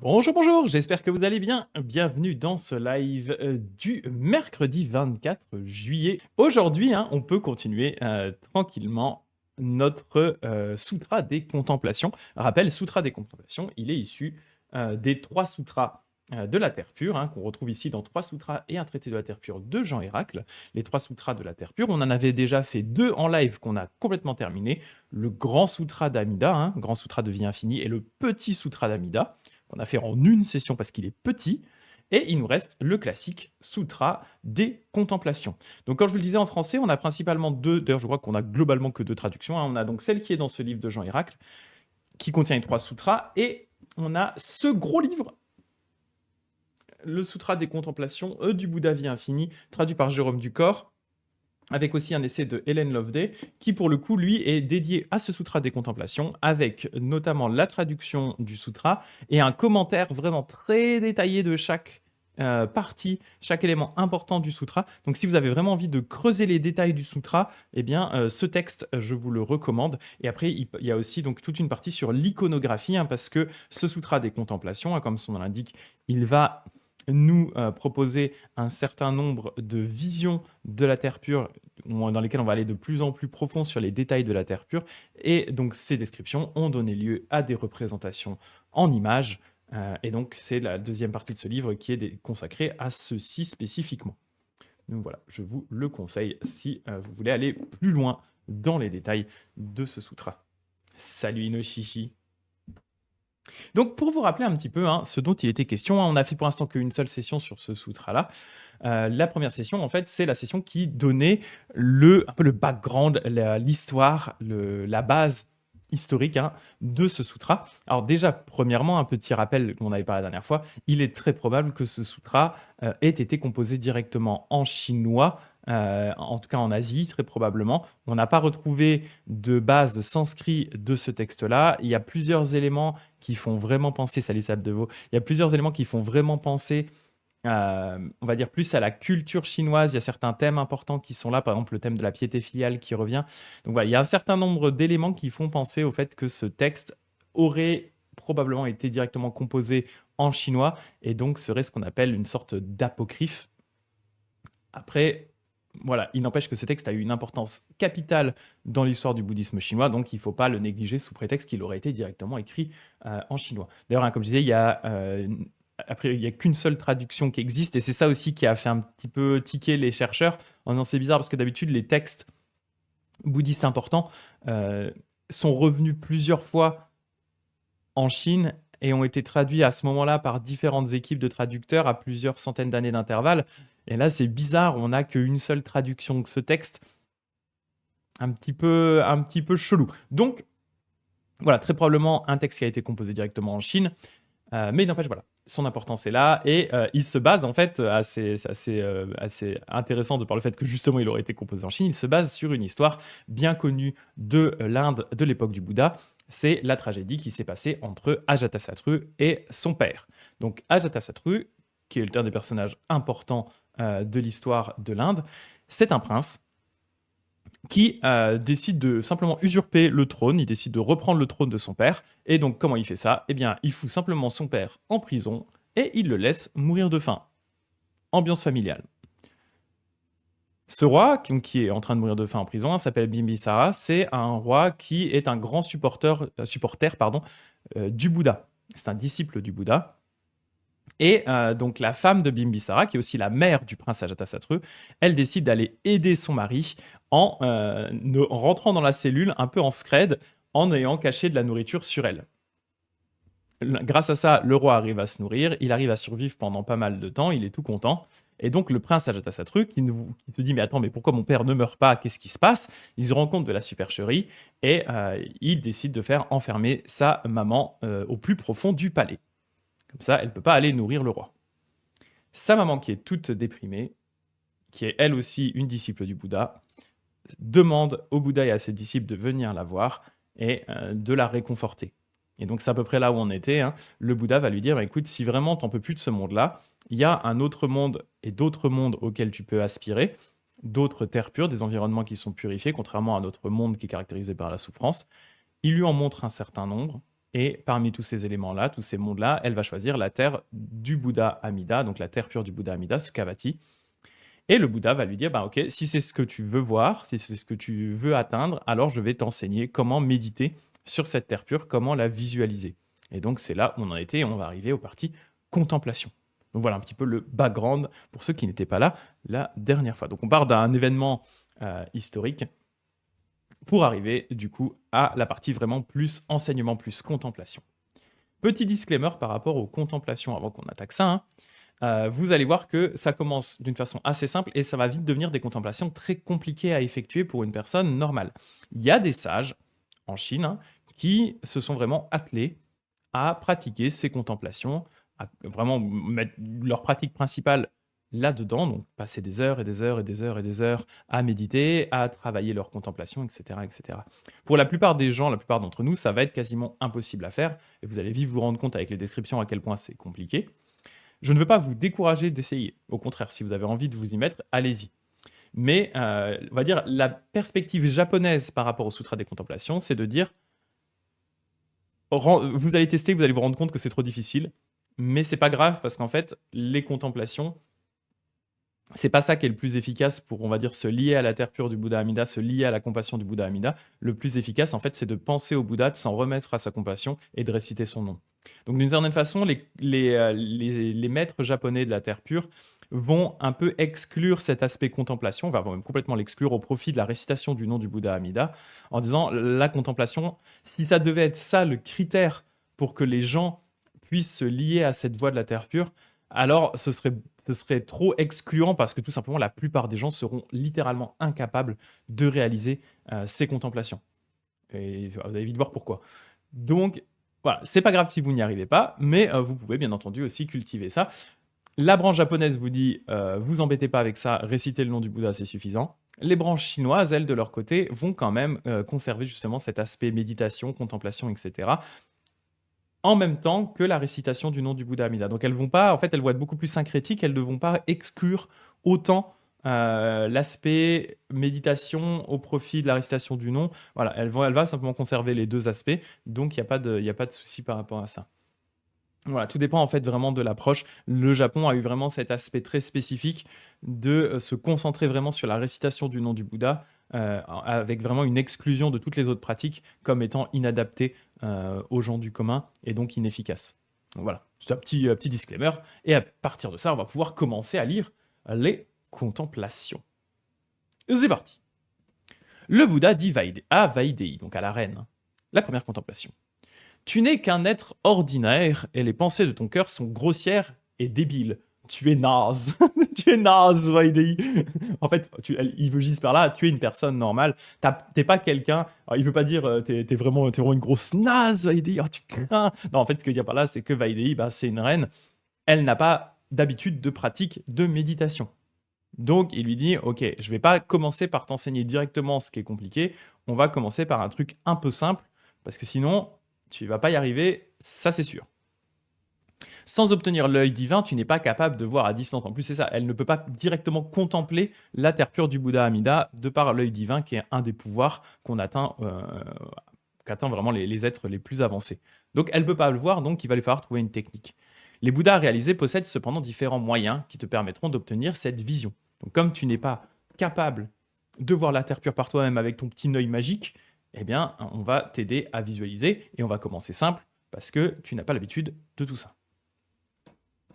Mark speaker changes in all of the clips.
Speaker 1: Bonjour, bonjour, j'espère que vous allez bien. Bienvenue dans ce live du mercredi 24 juillet. Aujourd'hui, hein, on peut continuer tranquillement notre sutra des contemplations. Rappel, sutra des contemplations, il est issu des trois sutras de la Terre pure, hein, qu'on retrouve ici dans trois sutras et un traité de la Terre pure de Jean Héracle. Les trois sutras de la Terre pure, on en avait déjà fait deux en live qu'on a complètement terminé. Le grand sutra d'Amida, hein, grand sutra de vie infinie, et le petit sutra d'Amida qu'on a fait en une session parce qu'il est petit. Et il nous reste le classique Sutra des contemplations. Donc, comme je vous le disais en français, on a principalement deux, d'ailleurs je crois qu'on a globalement que deux traductions, hein. On a donc celle qui est dans ce livre de Jean Héracle, qui contient les trois sutras, et on a ce gros livre, le Sutra des contemplations du Bouddha vie infinie, traduit par Jérôme Ducor, avec aussi un essai de Hélène Loveday, qui pour le coup, lui, est dédié à ce sutra des contemplations, avec notamment la traduction du sutra et un commentaire vraiment très détaillé de chaque partie, chaque élément important du sutra. Donc si vous avez vraiment envie de creuser les détails du sutra, eh bien ce texte, je vous le recommande. Et après, il y a aussi donc toute une partie sur l'iconographie, hein, parce que ce sutra des contemplations, hein, comme son nom l'indique, il va nous proposer un certain nombre de visions de la Terre pure dans lesquelles on va aller de plus en plus profond sur les détails de la Terre pure. Et donc ces descriptions ont donné lieu à des représentations en images. Et donc c'est la deuxième partie de ce livre qui est consacrée à ceci spécifiquement. Donc voilà, je vous le conseille si vous voulez aller plus loin dans les détails de ce sutra. Salut Inoshishi. Donc, pour vous rappeler un petit peu hein, ce dont il était question, hein, on a fait pour l'instant qu'une seule session sur ce sutra-là. La première session, en fait, c'est la session qui donnait un peu le background, l'histoire, la base historique hein, de ce sutra. Alors déjà, premièrement, un petit rappel qu'on avait parlé la dernière fois, il est très probable que ce sutra ait été composé directement en chinois, en tout cas en Asie, très probablement. On n'a pas retrouvé de base sanskrit de ce texte-là. Il y a plusieurs éléments qui font vraiment penser, salut Sab de Vaux, il y a plusieurs éléments qui font vraiment penser, on va dire, plus à la culture chinoise. Il y a certains thèmes importants qui sont là, par exemple le thème de la piété filiale qui revient. Donc voilà, il y a un certain nombre d'éléments qui font penser au fait que ce texte aurait probablement été directement composé en chinois et donc serait ce qu'on appelle une sorte d'apocryphe. Après, voilà, il n'empêche que ce texte a eu une importance capitale dans l'histoire du bouddhisme chinois, donc il ne faut pas le négliger sous prétexte qu'il aurait été directement écrit en chinois. D'ailleurs, hein, comme je disais, après, il n'y a qu'une seule traduction qui existe, et c'est ça aussi qui a fait un petit peu tiquer les chercheurs, en disant c'est bizarre parce que d'habitude, les textes bouddhistes importants sont revenus plusieurs fois en Chine et ont été traduits à ce moment-là par différentes équipes de traducteurs à plusieurs centaines d'années d'intervalle. Et là, c'est bizarre, on n'a qu'une seule traduction de ce texte, un petit peu chelou. Donc, voilà, très probablement un texte qui a été composé directement en Chine, mais il n'empêche, voilà, son importance est là, et il se base, en fait, c'est assez intéressant de par le fait que justement il aurait été composé en Chine, il se base sur une histoire bien connue de l'Inde de l'époque du Bouddha. C'est la tragédie qui s'est passée entre Ajatasattu et son père. Donc Ajatasattu, qui est l'un des personnages importants de l'histoire de l'Inde, c'est un prince qui décide de simplement usurper le trône, il décide de reprendre le trône de son père, et donc comment il fait ça? Eh bien, il fout simplement son père en prison, et il le laisse mourir de faim. Ambiance familiale. Ce roi, qui est en train de mourir de faim en prison, s'appelle Bimbisara, c'est un roi qui est un grand supporter du Bouddha. C'est un disciple du Bouddha. Et donc la femme de Bimbisara, qui est aussi la mère du prince Ajatasattu, elle décide d'aller aider son mari en rentrant dans la cellule un peu en scred, en ayant caché de la nourriture sur elle. Grâce à ça, le roi arrive à se nourrir, il arrive à survivre pendant pas mal de temps, il est tout content. Et donc le prince Ajatasattu, qui se dit mais attends, mais pourquoi mon père ne meurt pas? Qu'est-ce qui se passe? Il se rend compte de la supercherie et il décide de faire enfermer sa maman au plus profond du palais. Comme ça, elle ne peut pas aller nourrir le roi. Sa maman, qui est toute déprimée, qui est elle aussi une disciple du Bouddha, demande au Bouddha et à ses disciples de venir la voir et de la réconforter. Et donc c'est à peu près là où on était, hein. Le Bouddha va lui dire, bah, écoute, si vraiment t'en peux plus de ce monde-là, il y a un autre monde et d'autres mondes auxquels tu peux aspirer, d'autres terres pures, des environnements qui sont purifiés, contrairement à notre monde qui est caractérisé par la souffrance. Il lui en montre un certain nombre, Et parmi tous ces éléments-là, tous ces mondes-là, elle va choisir la terre du Bouddha Amida, donc la terre pure du Bouddha Amida, Sukhavati. Et le Bouddha va lui dire, bah ok, si c'est ce que tu veux voir, si c'est ce que tu veux atteindre, alors je vais t'enseigner comment méditer sur cette terre pure, comment la visualiser. Et donc c'est là où on en était, et on va arriver aux parties contemplation. Donc voilà un petit peu le background pour ceux qui n'étaient pas là la dernière fois. Donc on part d'un événement historique pour arriver du coup à la partie vraiment plus enseignement, plus contemplation. Petit disclaimer par rapport aux contemplations avant qu'on attaque ça, hein. Vous allez voir que ça commence d'une façon assez simple et ça va vite devenir des contemplations très compliquées à effectuer pour une personne normale. Il y a des sages en Chine, hein, qui se sont vraiment attelés à pratiquer ces contemplations, à vraiment mettre leur pratique principale là-dedans, donc passer des heures et des heures et des heures et des heures à méditer, à travailler leur contemplation, etc., etc. Pour la plupart des gens, la plupart d'entre nous, ça va être quasiment impossible à faire, et vous allez vite vous rendre compte avec les descriptions à quel point c'est compliqué. Je ne veux pas vous décourager d'essayer. Au contraire, si vous avez envie de vous y mettre, allez-y. Mais on va dire la perspective japonaise par rapport au Sutra des Contemplations, c'est de dire vous allez tester, vous allez vous rendre compte que c'est trop difficile, mais c'est pas grave parce qu'en fait, les contemplations, c'est pas ça qui est le plus efficace pour, on va dire, se lier à la terre pure du Bouddha Amida, se lier à la compassion du Bouddha Amida. Le plus efficace, en fait, c'est de penser au Bouddha, de s'en remettre à sa compassion et de réciter son nom. Donc, d'une certaine façon, les maîtres japonais de la terre pure vont un peu exclure cet aspect contemplation, vont même complètement l'exclure au profit de la récitation du nom du Bouddha Amida, en disant la contemplation, si ça devait être ça le critère pour que les gens puissent se lier à cette voie de la terre pure, alors ce serait trop excluant parce que tout simplement la plupart des gens seront littéralement incapables de réaliser ces contemplations. Et vous allez vite voir pourquoi. Donc voilà, c'est pas grave si vous n'y arrivez pas, mais vous pouvez bien entendu aussi cultiver ça. La branche japonaise vous dit vous embêtez pas avec ça, récitez le nom du Bouddha, c'est suffisant. Les branches chinoises, elles, de leur côté, vont quand même conserver justement cet aspect méditation, contemplation, etc. en même temps que la récitation du nom du Bouddha Amida. Donc elles vont pas, en fait, elles vont être beaucoup plus syncrétiques, elles ne vont pas exclure autant l'aspect méditation au profit de la récitation du nom. Voilà, elle va simplement conserver les deux aspects, donc il n'y a pas de souci par rapport à ça. Voilà, tout dépend en fait vraiment de l'approche. Le Japon a eu vraiment cet aspect très spécifique de se concentrer vraiment sur la récitation du nom du Bouddha, avec vraiment une exclusion de toutes les autres pratiques comme étant inadaptées aux gens du commun et donc inefficaces. Donc voilà, c'est un petit disclaimer. Et à partir de ça, on va pouvoir commencer à lire les contemplations. C'est parti. Le Bouddha dit à Vaidéhi, donc à la reine, la première contemplation. Tu n'es qu'un être ordinaire et les pensées de ton cœur sont grossières et débiles. Tu es naze. Tu es naze, Vaidéhi. En fait, il veut juste par là, tu es une personne normale. T'es pas quelqu'un. Il veut pas dire t'es vraiment une grosse naze, Vaidéhi. Oh, tu crains. Non, en fait, ce qu'il veut dire par là, c'est que Vaidéhi, bah, c'est une reine. Elle n'a pas d'habitude de pratique de méditation. Donc, il lui dit, ok, je vais pas commencer par t'enseigner directement ce qui est compliqué. On va commencer par un truc un peu simple, parce que sinon, tu vas pas y arriver, ça c'est sûr. Sans obtenir l'œil divin, tu n'es pas capable de voir à distance. En plus, c'est ça, elle ne peut pas directement contempler la terre pure du Bouddha Amida de par l'œil divin, qui est un des pouvoirs qu'atteint vraiment les êtres les plus avancés. Donc, elle ne peut pas le voir, donc il va lui falloir trouver une technique. Les Bouddhas réalisés possèdent cependant différents moyens qui te permettront d'obtenir cette vision. Donc, comme tu n'es pas capable de voir la terre pure par toi-même avec ton petit œil magique, eh bien, on va t'aider à visualiser et on va commencer simple parce que tu n'as pas l'habitude de tout ça.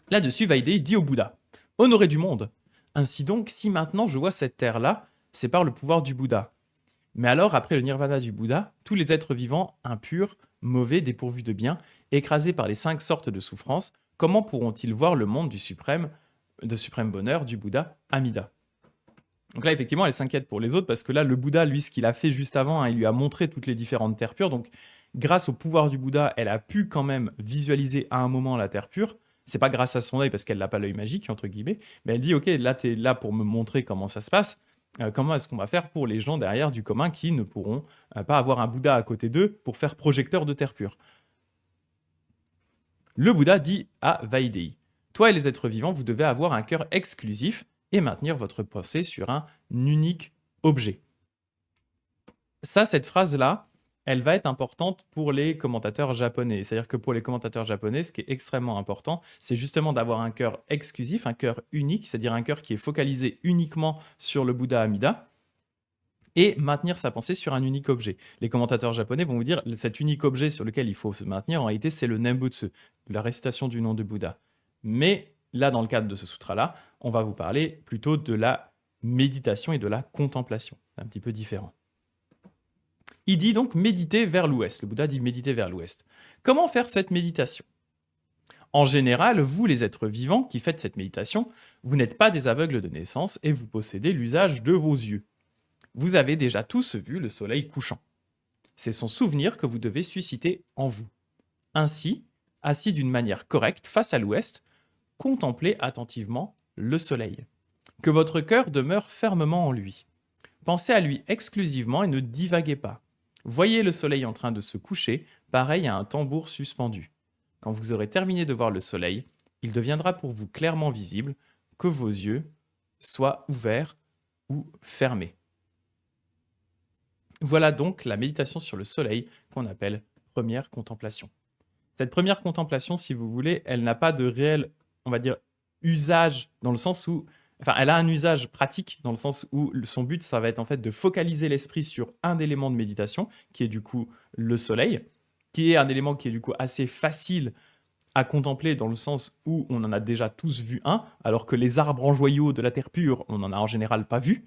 Speaker 1: Là-dessus, Vaidéhi dit au Bouddha, « Honoré du monde, ainsi donc, si maintenant je vois cette terre-là, c'est par le pouvoir du Bouddha. Mais alors, après le nirvana du Bouddha, tous les êtres vivants, impurs, mauvais, dépourvus de bien, écrasés par les 5 sortes de souffrances, comment pourront-ils voir le monde de suprême bonheur du Bouddha Amida ?» Donc là, effectivement, elle s'inquiète pour les autres parce que là, le Bouddha, lui, ce qu'il a fait juste avant, hein, il lui a montré toutes les différentes terres pures. Donc, grâce au pouvoir du Bouddha, elle a pu quand même visualiser à un moment la terre pure. C'est pas grâce à son œil parce qu'elle n'a pas l'œil magique, entre guillemets. Mais elle dit, ok, là, tu es là pour me montrer comment ça se passe. Comment est-ce qu'on va faire pour les gens derrière du commun qui ne pourront pas avoir un Bouddha à côté d'eux pour faire projecteur de terre pure. Le Bouddha dit à Vaidéhi, « Toi et les êtres vivants, vous devez avoir un cœur exclusif et maintenir votre pensée sur un unique objet. » Ça, cette phrase-là, elle va être importante pour les commentateurs japonais. C'est-à-dire que pour les commentateurs japonais, ce qui est extrêmement important, c'est justement d'avoir un cœur exclusif, un cœur unique, c'est-à-dire un cœur qui est focalisé uniquement sur le Bouddha Amida, et maintenir sa pensée sur un unique objet. Les commentateurs japonais vont vous dire cet unique objet sur lequel il faut se maintenir, en réalité, c'est le Nembutsu, la récitation du nom de Bouddha. Mais là, dans le cadre de ce sutra-là, on va vous parler plutôt de la méditation et de la contemplation. C'est un petit peu différent. Il dit donc méditer vers l'ouest. Le Bouddha dit méditer vers l'ouest. Comment faire cette méditation? En général, vous les êtres vivants qui faites cette méditation, vous n'êtes pas des aveugles de naissance et vous possédez l'usage de vos yeux. Vous avez déjà tous vu le soleil couchant. C'est son souvenir que vous devez susciter en vous. Ainsi, assis d'une manière correcte face à l'ouest, contemplez attentivement le soleil. Que votre cœur demeure fermement en lui. Pensez à lui exclusivement et ne divaguez pas. Voyez le soleil en train de se coucher, pareil à un tambour suspendu. Quand vous aurez terminé de voir le soleil, il deviendra pour vous clairement visible, que vos yeux soient ouverts ou fermés. Voilà donc la méditation sur le soleil qu'on appelle première contemplation. Cette première contemplation, si vous voulez, elle n'a pas de réel, on va dire, usage dans le sens où, enfin, elle a un usage pratique dans le sens où son but, ça va être en fait de focaliser l'esprit sur un élément de méditation, qui est du coup le soleil, qui est un élément qui est du coup assez facile à contempler dans le sens où on en a déjà tous vu un, alors que les arbres en joyaux de la terre pure, on n'en a en général pas vu,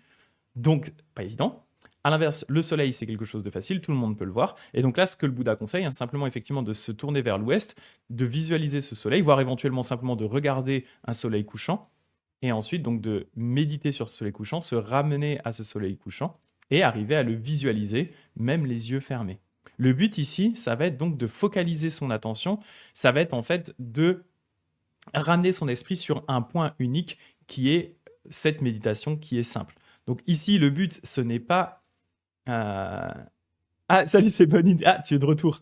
Speaker 1: donc pas évident. À l'inverse, le soleil, c'est quelque chose de facile, tout le monde peut le voir. Et donc là, ce que le Bouddha conseille, c'est simplement effectivement de se tourner vers l'ouest, de visualiser ce soleil, voire éventuellement simplement de regarder un soleil couchant, et ensuite donc de méditer sur ce soleil couchant, se ramener à ce soleil couchant, et arriver à le visualiser, même les yeux fermés. Le but ici, ça va être donc de focaliser son attention, ça va être en fait de ramener son esprit sur un point unique qui est cette méditation qui est simple. Donc ici, le but, ce n'est pas... Ah, salut, c'est bonne idée. Ah, tu es de retour.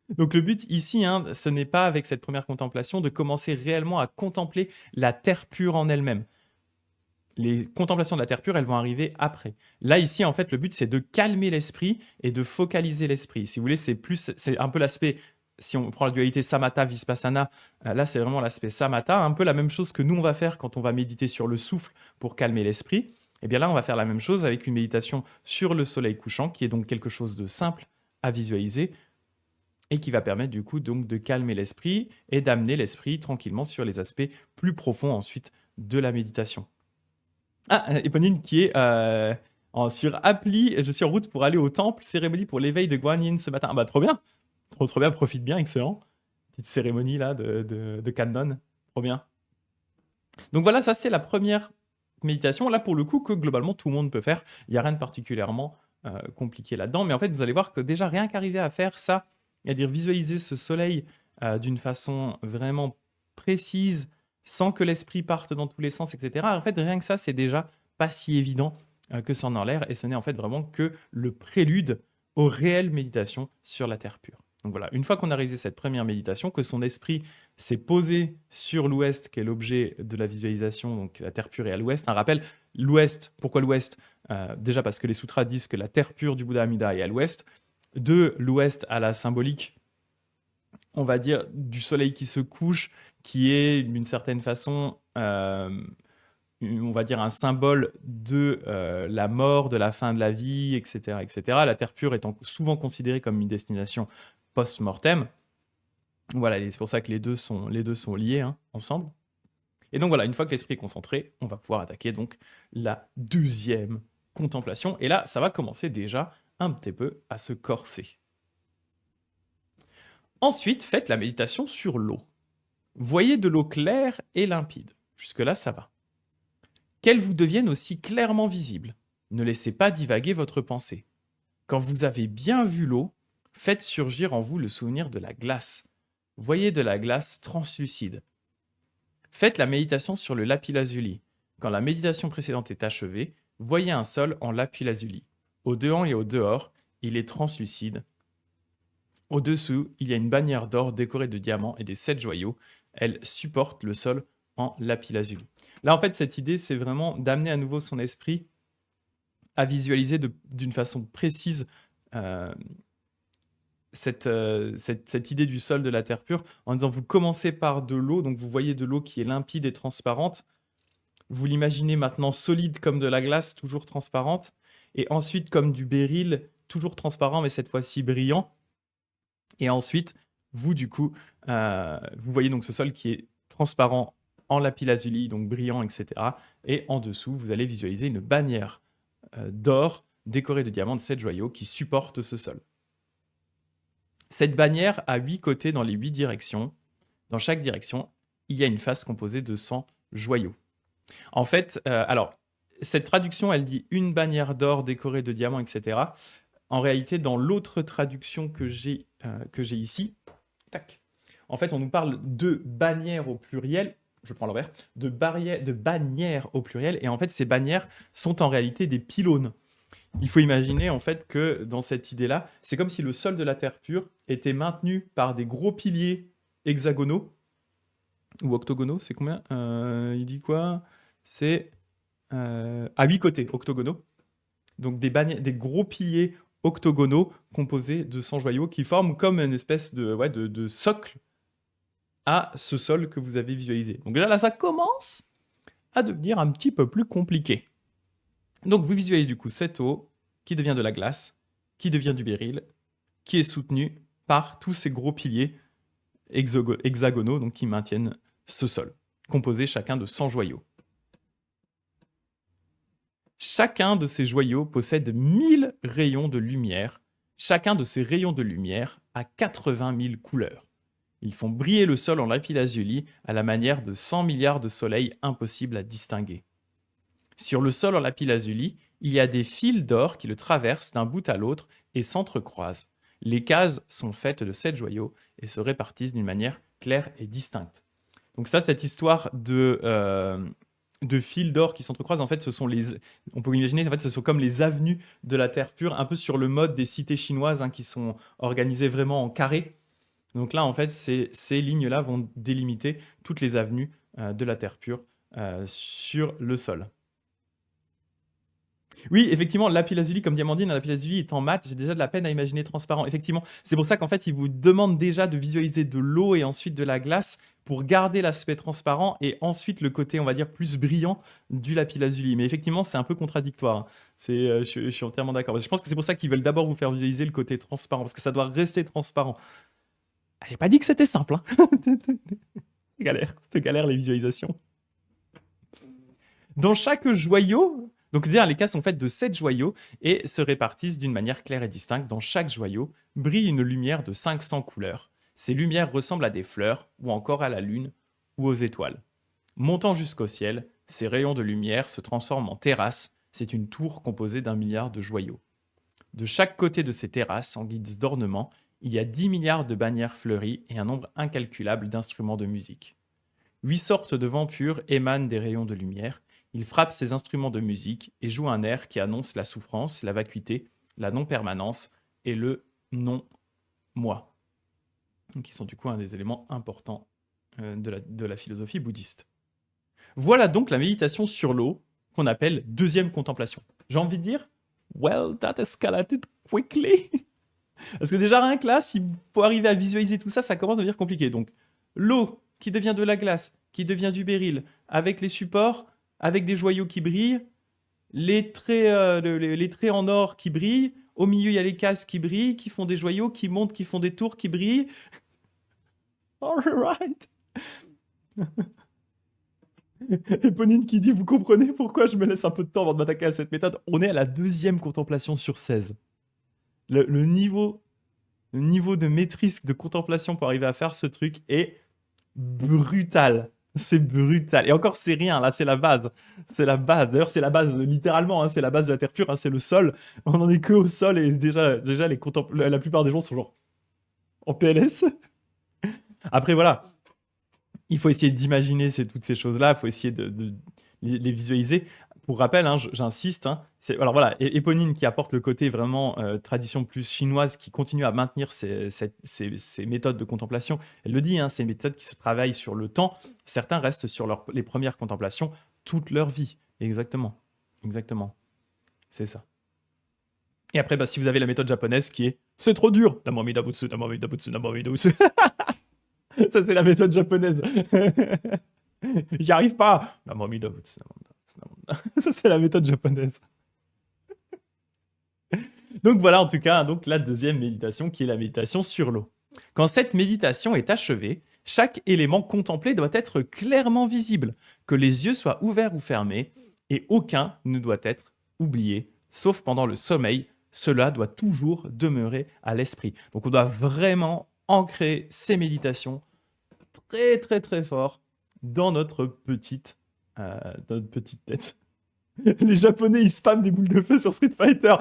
Speaker 1: Donc le but ici, hein, ce n'est pas avec cette première contemplation de commencer réellement à contempler la terre pure en elle-même. Les contemplations de la terre pure, elles vont arriver après. Là, ici, en fait, le but, c'est de calmer l'esprit et de focaliser l'esprit. Si vous voulez, c'est un peu l'aspect, si on prend la dualité samatha, vipassana, là, c'est vraiment l'aspect samatha, un peu la même chose que nous, on va faire quand on va méditer sur le souffle pour calmer l'esprit. Et bien là, on va faire la même chose avec une méditation sur le soleil couchant, qui est donc quelque chose de simple à visualiser et qui va permettre du coup donc de calmer l'esprit et d'amener l'esprit tranquillement sur les aspects plus profonds ensuite de la méditation. Ah, Eponine qui est sur appli, je suis en route pour aller au temple, cérémonie pour l'éveil de Guanyin ce matin. Ah bah trop bien, trop bien, profite bien, excellent. Petite cérémonie là de Kannon, trop bien. Donc voilà, ça c'est la première méditation, là pour le coup que globalement tout le monde peut faire, il n'y a rien de particulièrement compliqué là-dedans, mais en fait vous allez voir que déjà rien qu'arriver à faire ça, c'est-à-dire visualiser ce soleil d'une façon vraiment précise, sans que l'esprit parte dans tous les sens, etc. En fait, rien que ça, c'est déjà pas si évident que ça en a l'air, et ce n'est en fait vraiment que le prélude aux réelles méditations sur la Terre pure. Donc voilà, une fois qu'on a réalisé cette première méditation, que son esprit s'est posé sur l'ouest, qui est l'objet de la visualisation, donc la Terre pure est à l'ouest. Un rappel, l'ouest, pourquoi l'ouest? Déjà parce que les sutras disent que la Terre pure du Bouddha Amida est à l'ouest. De l'ouest à la symbolique, on va dire, du soleil qui se couche, qui est d'une certaine façon, on va dire, un symbole de la mort, de la fin de la vie, etc., etc. La Terre pure étant souvent considérée comme une destination post-mortem. Voilà, c'est pour ça que les deux sont liés hein, ensemble. Et donc voilà, une fois que l'esprit est concentré, on va pouvoir attaquer donc la deuxième contemplation. Et là, ça va commencer déjà un petit peu à se corser. Ensuite, faites la méditation sur l'eau. Voyez de l'eau claire et limpide. Jusque-là, ça va. Qu'elle vous devienne aussi clairement visible. Ne laissez pas divaguer votre pensée. Quand vous avez bien vu l'eau, faites surgir en vous le souvenir de la glace. Voyez de la glace translucide. Faites la méditation sur le lapis-lazuli. Quand la méditation précédente est achevée, voyez un sol en lapis-lazuli. Au dedans et au dehors, il est translucide. Au-dessous, il y a une bannière d'or décorée de diamants et des 7 joyaux. Elle supporte le sol en lapis-lazuli. Là, en fait, cette idée, c'est vraiment d'amener à nouveau son esprit à visualiser d'une façon précise cette idée du sol, de la terre pure, en disant vous commencez par de l'eau, donc vous voyez de l'eau qui est limpide et transparente. Vous l'imaginez maintenant solide comme de la glace, toujours transparente, et ensuite comme du béryl, toujours transparent, mais cette fois-ci brillant. Et ensuite, vous, du coup, vous voyez donc ce sol qui est transparent en lapis-lazuli, donc brillant, etc. Et en dessous, vous allez visualiser une bannière d'or décorée de diamants de 7 joyaux qui supporte ce sol. Cette bannière a 8 côtés dans les 8 directions. Dans chaque direction, il y a une face composée de 100 joyaux. En fait, alors, cette traduction, elle dit une bannière d'or décorée de diamants, etc. En réalité, dans l'autre traduction que j'ai ici, tac, en fait, on nous parle de bannières au pluriel. Je prends l'envers, de bannières au pluriel. Et en fait, ces bannières sont en réalité des pylônes. Il faut imaginer en fait que dans cette idée-là, c'est comme si le sol de la terre pure était maintenu par des gros piliers hexagonaux ou octogonaux. C'est combien Il dit quoi? C'est à 8 côtés octogonaux. Donc des gros piliers octogonaux composés de 100 joyaux qui forment comme une espèce de socle à ce sol que vous avez visualisé. Donc là, ça commence à devenir un petit peu plus compliqué. Donc vous visualisez du coup cette eau qui devient de la glace, qui devient du béryl, qui est soutenue par tous ces gros piliers hexagonaux donc qui maintiennent ce sol, composé chacun de 100 joyaux. Chacun de ces joyaux possède 1000 rayons de lumière. Chacun de ces rayons de lumière a 80 000 couleurs. Ils font briller le sol en lapis-lazuli à la manière de 100 milliards de soleils impossibles à distinguer. Sur le sol en lapis-lazuli, il y a des fils d'or qui le traversent d'un bout à l'autre et s'entrecroisent. Les cases sont faites de 7 joyaux et se répartissent d'une manière claire et distincte. Donc ça, cette histoire de fils d'or qui s'entrecroisent, en fait, on peut imaginer, en fait, ce sont comme les avenues de la terre pure, un peu sur le mode des cités chinoises qui sont organisées vraiment en carré. Donc là, en fait, ces lignes-là vont délimiter toutes les avenues de la terre pure sur le sol. Oui, effectivement, lapis-lazuli, comme Diamandine, lapis-lazuli est en mat, j'ai déjà de la peine à imaginer transparent. Effectivement, c'est pour ça qu'en fait, il vous demande déjà de visualiser de l'eau et ensuite de la glace pour garder l'aspect transparent et ensuite le côté, on va dire, plus brillant du lapis-lazuli. Mais effectivement, c'est un peu contradictoire, hein. Je suis entièrement d'accord. Je pense que c'est pour ça qu'ils veulent d'abord vous faire visualiser le côté transparent, parce que ça doit rester transparent. Ah, j'ai pas dit que c'était simple, hein. C'est galère les visualisations. Dans chaque joyau, donc dire les cases sont faites de 7 joyaux et se répartissent d'une manière claire et distincte. Dans chaque joyau brille une lumière de 500 couleurs. Ces lumières ressemblent à des fleurs ou encore à la lune ou aux étoiles. Montant jusqu'au ciel, ces rayons de lumière se transforment en terrasses. C'est une tour composée d'1 milliard de joyaux. De chaque côté de ces terrasses, en guise d'ornement, il y a 10 milliards de bannières fleuries et un nombre incalculable d'instruments de musique. 8 sortes de vents purs émanent des rayons de lumière. Ils frappent ces instruments de musique et jouent un air qui annonce la souffrance, la vacuité, la non-permanence et le non-moi, qui sont du coup un des éléments importants de la philosophie bouddhiste. Voilà donc la méditation sur l'eau qu'on appelle deuxième contemplation. J'ai envie de dire, well, that escalated quickly. Parce que déjà rien que là, si pour arriver à visualiser tout ça, ça commence à devenir compliqué. Donc l'eau qui devient de la glace, qui devient du béryl, avec les supports, avec des joyaux qui brillent, les traits en or qui brillent, au milieu il y a les cases qui brillent, qui font des joyaux, qui montent, qui font des tours, qui brillent. Alright. Éponine qui dit, vous comprenez pourquoi je me laisse un peu de temps avant de m'attaquer à cette méthode? On est à la deuxième contemplation sur 16. Le niveau de maîtrise, de contemplation pour arriver à faire ce truc est brutal. C'est brutal. Et encore, c'est rien. Là, c'est la base. C'est la base. D'ailleurs, c'est la base, littéralement. Hein, c'est la base de la terre pure. Hein, c'est le sol. On n'en est que au sol. Et déjà la plupart des gens sont genre en PLS. Après, voilà. Il faut essayer d'imaginer toutes ces choses-là. Il faut essayer de les visualiser. Pour rappel, hein, j'insiste, hein, alors voilà, Éponine qui apporte le côté vraiment tradition plus chinoise, qui continue à maintenir ces méthodes de contemplation. Elle le dit, hein, ces méthodes qui se travaillent sur le temps. Certains restent sur les premières contemplations toute leur vie. Exactement. C'est ça. Et après, si vous avez la méthode japonaise qui est C'est trop dur. Namo Amida Butsu, Namo Amida Butsu, Namo Amida Butsu. Ça, c'est la méthode japonaise. J'y arrive pas. Namo Amida Butsu, Namo Amida Butsu, Namo Amida. Ça, c'est la méthode japonaise. Donc voilà, en tout cas, donc la deuxième méditation qui est la méditation sur l'eau. Quand cette méditation est achevée, chaque élément contemplé doit être clairement visible, que les yeux soient ouverts ou fermés, et aucun ne doit être oublié, sauf pendant le sommeil. Cela doit toujours demeurer à l'esprit. Donc on doit vraiment ancrer ces méditations très très très fort dans notre petite tête. Les Japonais, ils spamment des boules de feu sur Street Fighter.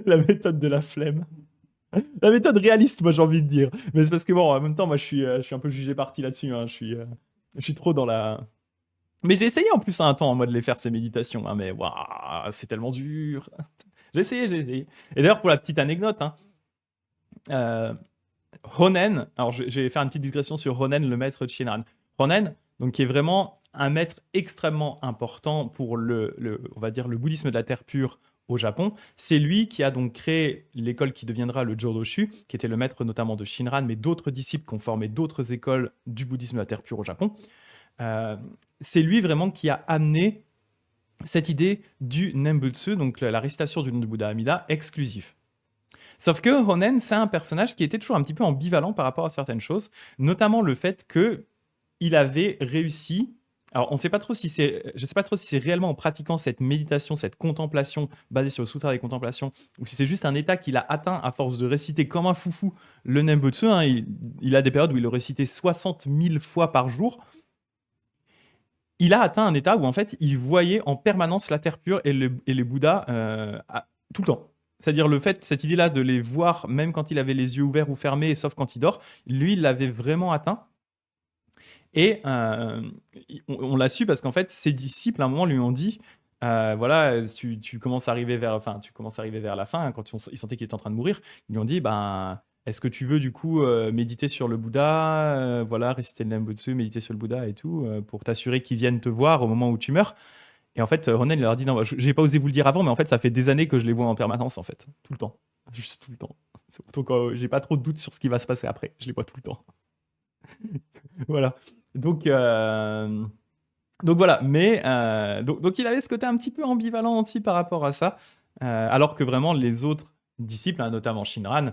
Speaker 1: La méthode de la flemme. La méthode réaliste, moi, j'ai envie de dire. Mais c'est parce que, bon, en même temps, moi, je suis un peu jugé parti là-dessus. Hein. Je suis trop dans la... Mais j'ai essayé en plus un temps, moi, de les faire, ces méditations. Hein, mais waouh, c'est tellement dur. J'ai essayé. Et d'ailleurs, pour la petite anecdote, hein, Honen, alors je vais faire une petite digression sur Honen, le maître de Shinran. Honen, donc, qui est vraiment un maître extrêmement important pour on va dire, le bouddhisme de la terre pure au Japon. C'est lui qui a donc créé l'école qui deviendra le Jodoshu, qui était le maître notamment de Shinran, mais d'autres disciples qui ont formé d'autres écoles du bouddhisme de la terre pure au Japon. C'est lui vraiment qui a amené cette idée du Nembutsu, donc la récitation du nom du Bouddha Amida, exclusif. Sauf que Honen, c'est un personnage qui était toujours un petit peu ambivalent par rapport à certaines choses, notamment le fait qu'il avait réussi. Alors, je ne sais pas trop si c'est réellement en pratiquant cette méditation, cette contemplation basée sur le Sutra des contemplations, ou si c'est juste un état qu'il a atteint à force de réciter comme un foufou le Nembutsu. Hein. Il a des périodes où il le récitait 60 000 fois par jour. Il a atteint un état où en fait il voyait en permanence la terre pure et les Bouddhas tout le temps. C'est-à-dire cette idée-là de les voir même quand il avait les yeux ouverts ou fermés, sauf quand il dort, lui il l'avait vraiment atteint. Et on l'a su parce qu'en fait ses disciples à un moment lui ont dit voilà, tu commences à arriver vers la fin, hein, quand ils sentaient qu'il était en train de mourir, ils lui ont dit est-ce que tu veux du coup méditer sur le Bouddha, voilà, réciter le Nembutsu, méditer sur le Bouddha et tout, pour t'assurer qu'ils viennent te voir au moment où tu meurs? Et en fait, Ronen leur a dit non, j'ai pas osé vous le dire avant, mais en fait, ça fait des années que je les vois en permanence, en fait, tout le temps, juste tout le temps. Donc, j'ai pas trop de doute sur ce qui va se passer après, je les vois tout le temps. Voilà. Donc voilà, mais donc il avait ce côté un petit peu ambivalent aussi par rapport à ça, alors que vraiment les autres disciples, hein, notamment Shinran,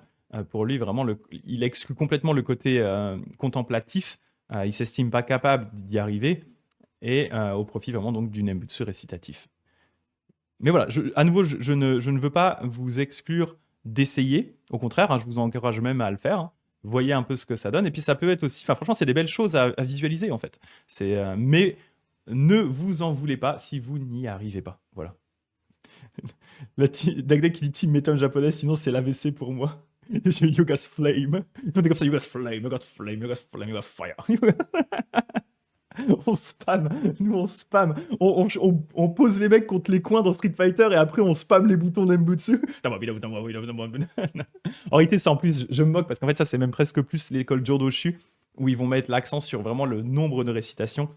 Speaker 1: pour lui vraiment il exclut complètement le côté contemplatif, il s'estime pas capable d'y arriver, et au profit vraiment donc du Nembutsu récitatif. Mais voilà, à nouveau, je ne veux pas vous exclure d'essayer, au contraire, hein, je vous encourage même à le faire. Hein. Voyez un peu ce que ça donne, et puis ça peut être aussi, enfin franchement, c'est des belles choses à visualiser en fait. Mais ne vous en voulez pas si vous n'y arrivez pas. Voilà. Dagdag qui dit team méthode japonaise, sinon c'est l'AVC pour moi. J'ai Yoga's Flame. Tout est comme ça, Yoga's Flame, Yoga's Flame, Yoga's Flame, Yoga's Fire. On spam, nous on spam, on pose les mecs contre les coins dans Street Fighter et après on spam les boutons Nembutsu. En réalité, ça en plus, je me moque parce qu'en fait, ça c'est même presque plus l'école Jodoshu où ils vont mettre l'accent sur vraiment le nombre de récitations.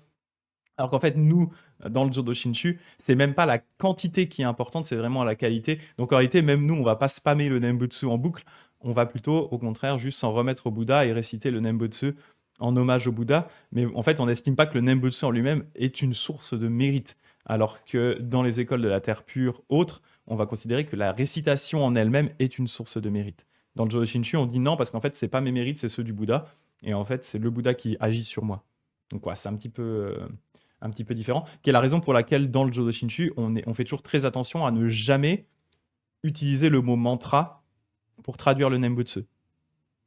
Speaker 1: Alors qu'en fait, nous, dans le Jodo Shinshu, c'est même pas la quantité qui est importante, c'est vraiment la qualité. Donc en réalité, même nous, on va pas spammer le Nembutsu en boucle, on va plutôt, au contraire, juste s'en remettre au Bouddha et réciter le Nembutsu en hommage au Bouddha. Mais en fait, on n'estime pas que le Nembutsu en lui-même est une source de mérite. Alors que dans les écoles de la terre pure autres, on va considérer que la récitation en elle-même est une source de mérite. Dans le Jodo Shinshu, on dit non, parce qu'en fait, c'est pas mes mérites, c'est ceux du Bouddha. Et en fait, c'est le Bouddha qui agit sur moi. Donc, ouais, c'est un petit peu différent, qui est la raison pour laquelle dans le Jodo Shinshu, on fait toujours très attention à ne jamais utiliser le mot mantra pour traduire le Nembutsu.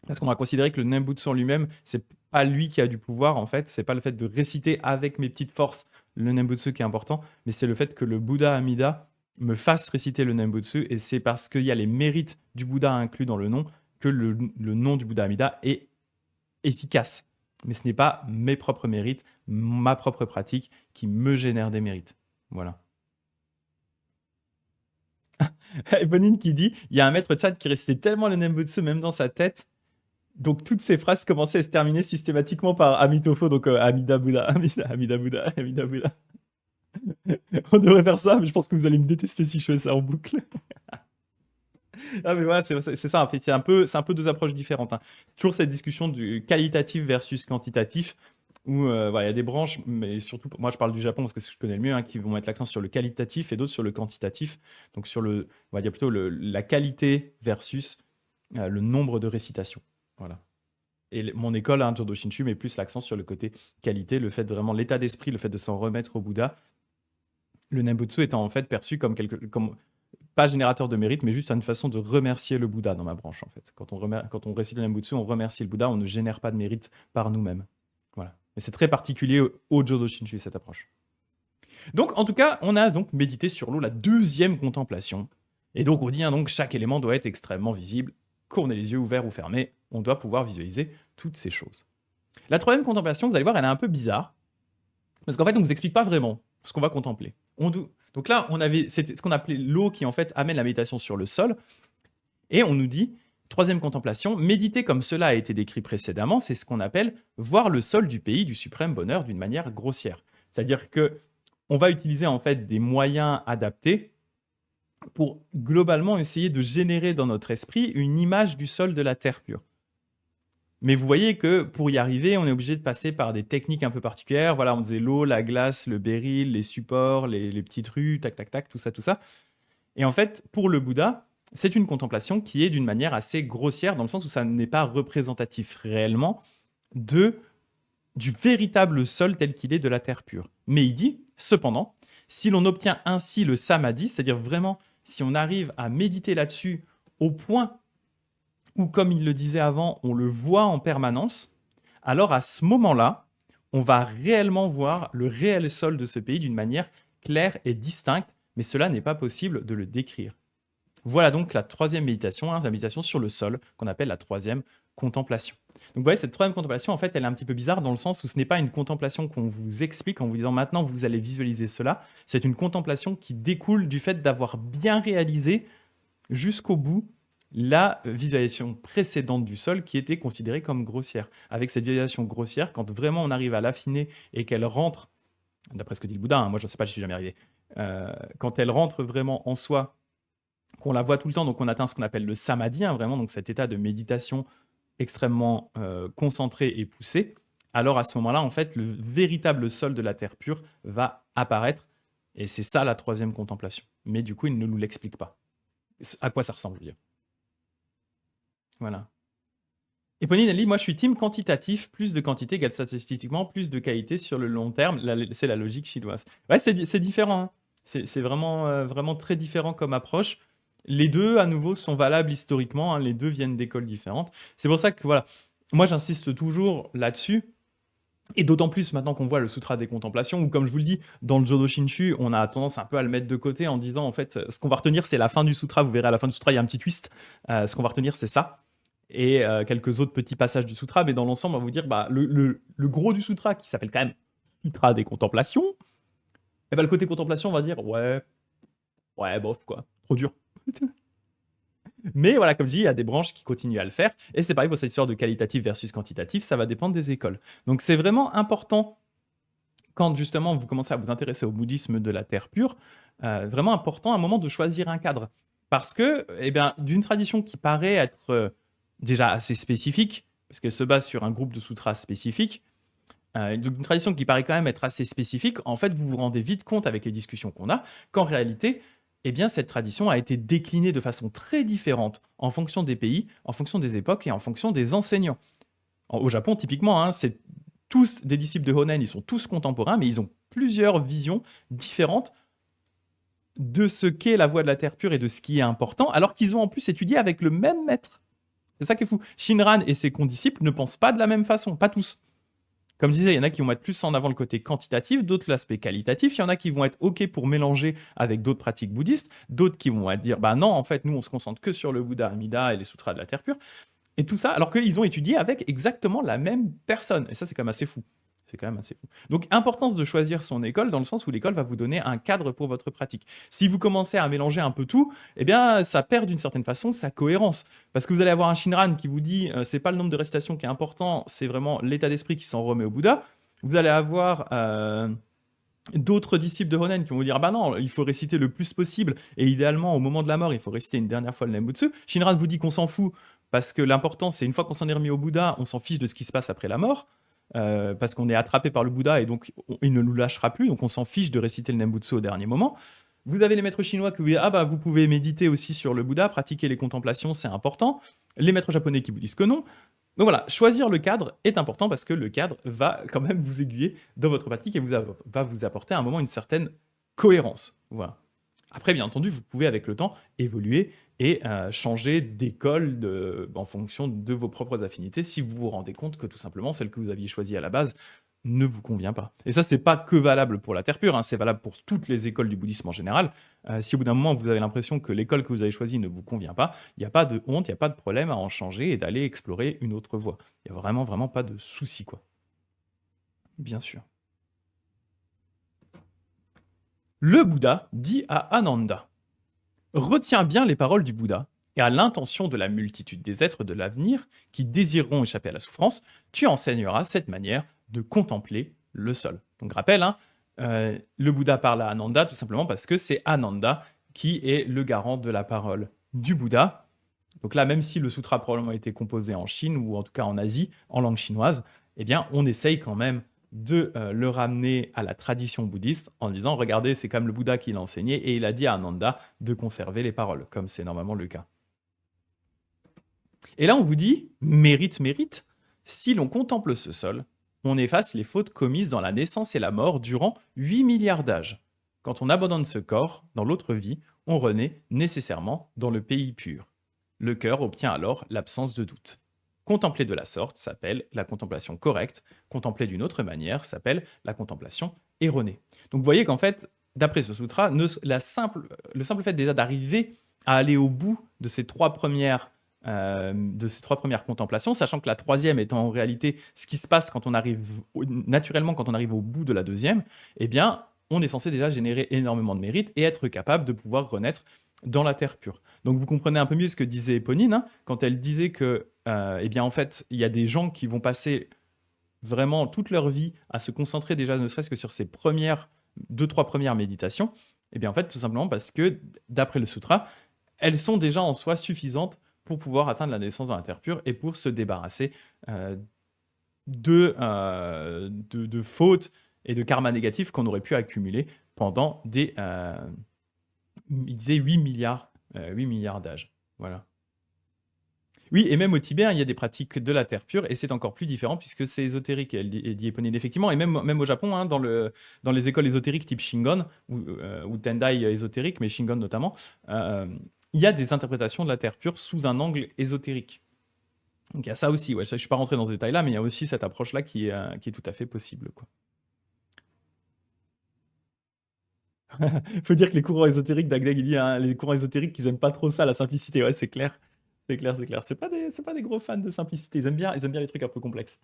Speaker 1: Parce qu'on va considérer que le Nembutsu en lui-même, c'est pas lui qui a du pouvoir, en fait, c'est pas le fait de réciter avec mes petites forces le Nembutsu qui est important, mais c'est le fait que le Bouddha Amida me fasse réciter le Nembutsu, et c'est parce qu'il y a les mérites du Bouddha inclus dans le nom que le nom du Bouddha Amida est efficace. Mais ce n'est pas mes propres mérites, ma propre pratique qui me génère des mérites. Voilà. Eponine qui dit, il y a un maître chat qui récitait tellement le Nembutsu même dans sa tête, donc toutes ces phrases commençaient à se terminer systématiquement par Amitofo, donc Amida Bouddha, Amida Bouddha, Amida Bouddha. On devrait faire ça, mais je pense que vous allez me détester si je fais ça en boucle. Ah mais voilà, c'est ça, en fait, c'est un peu deux approches différentes, hein. Toujours cette discussion du qualitatif versus quantitatif, où voilà, il y a des branches, mais surtout, moi je parle du Japon parce que c'est ce que je connais le mieux, hein, qui vont mettre l'accent sur le qualitatif et d'autres sur le quantitatif. Donc sur on va dire plutôt la qualité versus le nombre de récitations. Voilà. Et mon école, hein, Jodo Shinshu, met plus l'accent sur le côté qualité, le fait de vraiment l'état d'esprit, le fait de s'en remettre au Bouddha. Le Nembutsu étant en fait perçu comme pas générateur de mérite, mais juste une façon de remercier le Bouddha dans ma branche, en fait. Quand on récite le Nembutsu, on remercie le Bouddha, on ne génère pas de mérite par nous-mêmes. Voilà. Mais c'est très particulier au Jodo Shinshu, cette approche. Donc, en tout cas, on a donc médité sur l'eau, la deuxième contemplation. Et donc, on dit, hein, donc, chaque élément doit être extrêmement visible. Qu'on ait les yeux ouverts ou fermés, on doit pouvoir visualiser toutes ces choses. La troisième contemplation, vous allez voir, elle est un peu bizarre. Parce qu'en fait, on ne vous explique pas vraiment ce qu'on va contempler. Donc là, c'était ce qu'on appelait l'eau qui en fait amène la méditation sur le sol. Et on nous dit, troisième contemplation, méditer comme cela a été décrit précédemment, c'est ce qu'on appelle voir le sol du pays du suprême bonheur d'une manière grossière. C'est-à-dire que on va utiliser en fait des moyens adaptés pour globalement essayer de générer dans notre esprit une image du sol de la terre pure. Mais vous voyez que pour y arriver, on est obligé de passer par des techniques un peu particulières. Voilà, on faisait l'eau, la glace, le béryl, les supports, les petites rues, tac, tac, tac, tout ça, tout ça. Et en fait, pour le Bouddha, c'est une contemplation qui est d'une manière assez grossière, dans le sens où ça n'est pas représentatif réellement du véritable sol tel qu'il est de la terre pure. Mais il dit, cependant, si l'on obtient ainsi le samadhi, c'est-à-dire vraiment, si on arrive à méditer là-dessus au point où, comme il le disait avant, on le voit en permanence, alors à ce moment-là, on va réellement voir le réel sol de ce pays d'une manière claire et distincte, mais cela n'est pas possible de le décrire. Voilà donc la troisième méditation, hein, la méditation sur le sol, qu'on appelle la troisième contemplation. Donc vous voyez, cette troisième contemplation, en fait, elle est un petit peu bizarre dans le sens où ce n'est pas une contemplation qu'on vous explique en vous disant maintenant vous allez visualiser cela, c'est une contemplation qui découle du fait d'avoir bien réalisé jusqu'au bout la visualisation précédente du sol qui était considérée comme grossière. Avec cette visualisation grossière, quand vraiment on arrive à l'affiner et qu'elle rentre, d'après ce que dit le Bouddha, hein, moi je ne sais pas, je suis jamais arrivé, quand elle rentre vraiment en soi, qu'on la voit tout le temps, donc on atteint ce qu'on appelle le samadhi, hein, vraiment, donc cet état de méditation extrêmement concentré et poussé, alors à ce moment-là, en fait, le véritable sol de la terre pure va apparaître, et c'est ça la troisième contemplation. Mais du coup, il ne nous l'explique pas. À quoi ça ressemble, je veux dire. Voilà. Et Pauline, elle dit, moi je suis team quantitatif, plus de quantité égale statistiquement plus de qualité sur le long terme. C'est la logique chinoise. Ouais, c'est différent, hein. C'est vraiment, vraiment très différent comme approche. Les deux, à nouveau, sont valables historiquement, hein. Les deux viennent d'écoles différentes. C'est pour ça que, voilà, moi j'insiste toujours là-dessus. Et d'autant plus maintenant qu'on voit le Sutra des Contemplations, où comme je vous le dis, dans le Jodo Shinshu, on a tendance un peu à le mettre de côté en disant, en fait, ce qu'on va retenir, c'est la fin du Sutra. Vous verrez à la fin du Sutra, il y a un petit twist. Ce qu'on va retenir, c'est ça. Et quelques autres petits passages du Sutra. Mais dans l'ensemble, on va vous dire, bah, le gros du Sutra, qui s'appelle quand même Sutra des Contemplations, et bah, le côté contemplation, on va dire, ouais, bof, quoi, trop dur. Mais voilà, comme je dis, il y a des branches qui continuent à le faire. Et c'est pareil pour cette histoire de qualitatif versus quantitatif, ça va dépendre des écoles. Donc c'est vraiment important, quand justement vous commencez à vous intéresser au bouddhisme de la terre pure, vraiment important à un moment de choisir un cadre. Parce que, eh bien, d'une tradition qui paraît être déjà assez spécifique, parce qu'elle se base sur un groupe de sutras spécifiques, d'une tradition qui paraît quand même être assez spécifique, en fait, vous vous rendez vite compte avec les discussions qu'on a, qu'en réalité, eh bien, cette tradition a été déclinée de façon très différente en fonction des pays, en fonction des époques et en fonction des enseignants. Au Japon, typiquement, hein, c'est tous des disciples de Honen, ils sont tous contemporains, mais ils ont plusieurs visions différentes de ce qu'est la voie de la terre pure et de ce qui est important, alors qu'ils ont en plus étudié avec le même maître. C'est ça qui est fou. Shinran et ses condisciples ne pensent pas de la même façon, pas tous. Comme je disais, il y en a qui vont mettre plus en avant le côté quantitatif, d'autres l'aspect qualitatif. Il y en a qui vont être OK pour mélanger avec d'autres pratiques bouddhistes, d'autres qui vont dire bah non, en fait, nous, on se concentre que sur le Bouddha, Amida et les sutras de la terre pure. Et tout ça, alors qu'ils ont étudié avec exactement la même personne. Et ça, c'est quand même assez fou. C'est quand même assez fou. Donc, importance de choisir son école dans le sens où l'école va vous donner un cadre pour votre pratique. Si vous commencez à mélanger un peu tout, eh bien, ça perd d'une certaine façon sa cohérence. Parce que vous allez avoir un Shinran qui vous dit c'est pas le nombre de récitations qui est important, c'est vraiment l'état d'esprit qui s'en remet au Bouddha. Vous allez avoir d'autres disciples de Honen qui vont vous dire: «Ah bah non, il faut réciter le plus possible et idéalement au moment de la mort, il faut réciter une dernière fois le Nembutsu». Shinran vous dit qu'on s'en fout parce que l'important c'est une fois qu'on s'en est remis au Bouddha, on s'en fiche de ce qui se passe après la mort, parce qu'on est attrapé par le Bouddha et donc il ne nous lâchera plus, donc on s'en fiche de réciter le Nembutsu au dernier moment. Vous avez les maîtres chinois qui vous disent: «Ah bah vous pouvez méditer aussi sur le Bouddha, pratiquer les contemplations, c'est important». Les maîtres japonais qui vous disent que non. Donc voilà, choisir le cadre est important parce que le cadre va quand même vous aiguiller dans votre pratique et va vous apporter à un moment une certaine cohérence. Voilà. Après, bien entendu, vous pouvez avec le temps évoluer et changer d'école en fonction de vos propres affinités si vous vous rendez compte que tout simplement celle que vous aviez choisie à la base ne vous convient pas. Et ça, c'est pas que valable pour la Terre pure, hein, c'est valable pour toutes les écoles du bouddhisme en général. Si au bout d'un moment vous avez l'impression que l'école que vous avez choisie ne vous convient pas, il n'y a pas de honte, il n'y a pas de problème à en changer et d'aller explorer une autre voie. Il n'y a vraiment, vraiment pas de souci, quoi. Bien sûr. Le Bouddha dit à Ananda: retiens bien les paroles du Bouddha, et à l'intention de la multitude des êtres de l'avenir qui désireront échapper à la souffrance, tu enseigneras cette manière de contempler le sol. Donc rappel, hein, le Bouddha parle à Ananda tout simplement parce que c'est Ananda qui est le garant de la parole du Bouddha. Donc là, même si le sutra a probablement été composé en Chine, ou en tout cas en Asie, en langue chinoise, eh bien, on essaye quand même de le ramener à la tradition bouddhiste en disant: regardez, c'est comme le Bouddha qui l'a enseigné et il a dit à Ananda de conserver les paroles, comme c'est normalement le cas. Et là, on vous dit: mérite, mérite, si l'on contemple ce sol, on efface les fautes commises dans la naissance et la mort durant 8 milliards d'âges. Quand on abandonne ce corps, dans l'autre vie, on renaît nécessairement dans le pays pur. Le cœur obtient alors l'absence de doute. Contempler de la sorte s'appelle la contemplation correcte, contempler d'une autre manière s'appelle la contemplation erronée. Donc vous voyez qu'en fait, d'après ce sutra, le simple fait déjà d'arriver à aller au bout de ces trois premières contemplations, sachant que la troisième étant en réalité ce qui se passe quand on arrive naturellement quand on arrive au bout de la deuxième, eh bien, on est censé déjà générer énormément de mérite et être capable de pouvoir renaître dans la terre pure. Donc vous comprenez un peu mieux ce que disait Éponine, hein, quand elle disait que, eh bien en fait, il y a des gens qui vont passer vraiment toute leur vie à se concentrer déjà ne serait-ce que sur ces deux, trois premières méditations, eh bien en fait, tout simplement parce que, d'après le sutra, elles sont déjà en soi suffisantes pour pouvoir atteindre la naissance dans la terre pure et pour se débarrasser de fautes et de karma négatifs qu'on aurait pu accumuler pendant il disait 8 milliards, 8 milliards d'âges. Voilà. Oui, et même au Tibet, hein, il y a des pratiques de la terre pure, et c'est encore plus différent puisque c'est ésotérique, elle dit Éponine, effectivement, et même au Japon, hein, dans les écoles ésotériques type Shingon, ou Tendai ésotérique, mais Shingon notamment, il y a des interprétations de la terre pure sous un angle ésotérique. Donc il y a ça aussi, ouais, je ne suis pas rentré dans ce détail-là, mais il y a aussi cette approche-là qui est tout à fait possible, quoi. Faut dire que les courants ésotériques, Dagdag, il dit, hein, les courants ésotériques, ils aiment pas trop ça, la simplicité. Ouais, c'est clair. C'est clair, c'est clair. C'est pas des gros fans de simplicité. Ils aiment bien les trucs un peu complexes.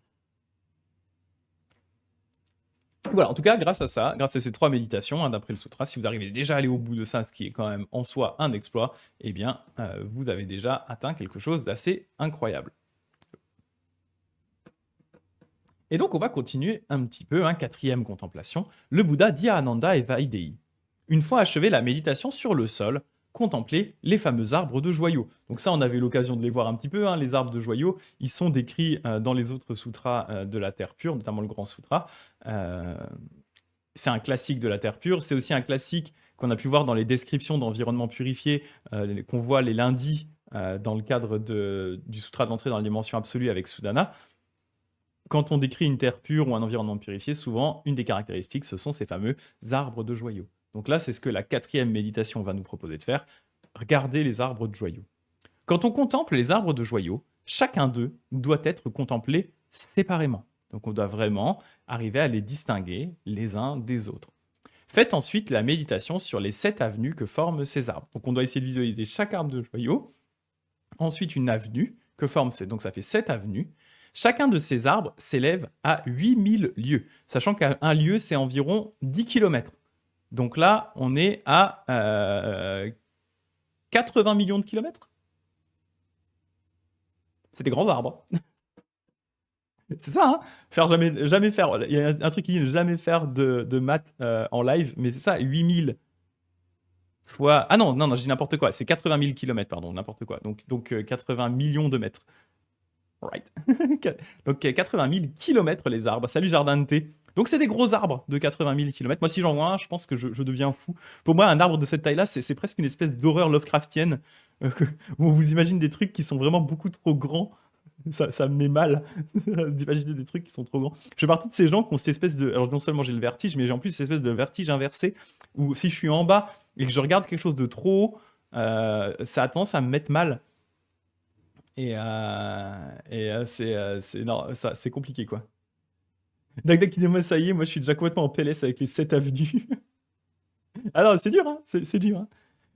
Speaker 1: Voilà, en tout cas, grâce à ça, grâce à ces trois méditations, hein, d'après le sutra, si vous arrivez déjà à aller au bout de ça, ce qui est quand même en soi un exploit, eh bien, vous avez déjà atteint quelque chose d'assez incroyable. Et donc, on va continuer un petit peu, hein, quatrième contemplation. Le Bouddha dit à Ananda et Vaidéhi: une fois achevé la méditation sur le sol, contemplez les fameux arbres de joyaux. Donc ça, on avait l'occasion de les voir un petit peu, hein, les arbres de joyaux. Ils sont décrits dans les autres sutras de la Terre pure, notamment le Grand Sutra. C'est un classique de la Terre pure. C'est aussi un classique qu'on a pu voir dans les descriptions d'environnement purifié, qu'on voit les lundis dans le cadre du sutra de l'entrée dans la dimension absolue avec Sudana. Quand on décrit une terre pure ou un environnement purifié, souvent, une des caractéristiques, ce sont ces fameux arbres de joyaux. Donc là, c'est ce que la quatrième méditation va nous proposer de faire. Regardez les arbres de joyaux. Quand on contemple les arbres de joyaux, chacun d'eux doit être contemplé séparément. Donc on doit vraiment arriver à les distinguer les uns des autres. Faites ensuite la méditation sur les 7 avenues que forment ces arbres. Donc on doit essayer de visualiser chaque arbre de joyau, ensuite une avenue que forment ces... Donc ça fait 7 avenues. Chacun de ces arbres s'élève à 8000 lieues, sachant qu'un lieu, c'est environ 10 km. Donc là, on est à 80 millions de kilomètres. C'est des grands arbres. C'est ça, hein? Faire jamais faire. Il y a un truc qui dit ne jamais faire de maths en live, mais c'est ça, 8000 fois. Ah non, non, non, je dis n'importe quoi. C'est 80 000 kilomètres, pardon, n'importe quoi. Donc 80 millions de mètres. Right. Donc 80 000 kilomètres les arbres. Salut jardin de thé. Donc c'est des gros arbres de 80 000 kilomètres. Moi, si j'en vois un, je pense que je deviens fou. Pour moi, un arbre de cette taille-là, c'est presque une espèce d'horreur Lovecraftienne où on vous imagine des trucs qui sont vraiment beaucoup trop grands. Ça me met mal d'imaginer des trucs qui sont trop grands. Je fais partie de ces gens qui ont cette espèce de. Alors, non seulement j'ai le vertige, mais j'ai en plus cette espèce de vertige inversé où si je suis en bas et que je regarde quelque chose de trop haut, ça a tendance à me mettre mal. Non, c'est compliqué quoi. Dagdag qui dit moi ça y est, moi je suis déjà complètement en PLS avec les 7 avenues. Ah non, c'est dur, hein, c'est dur, hein.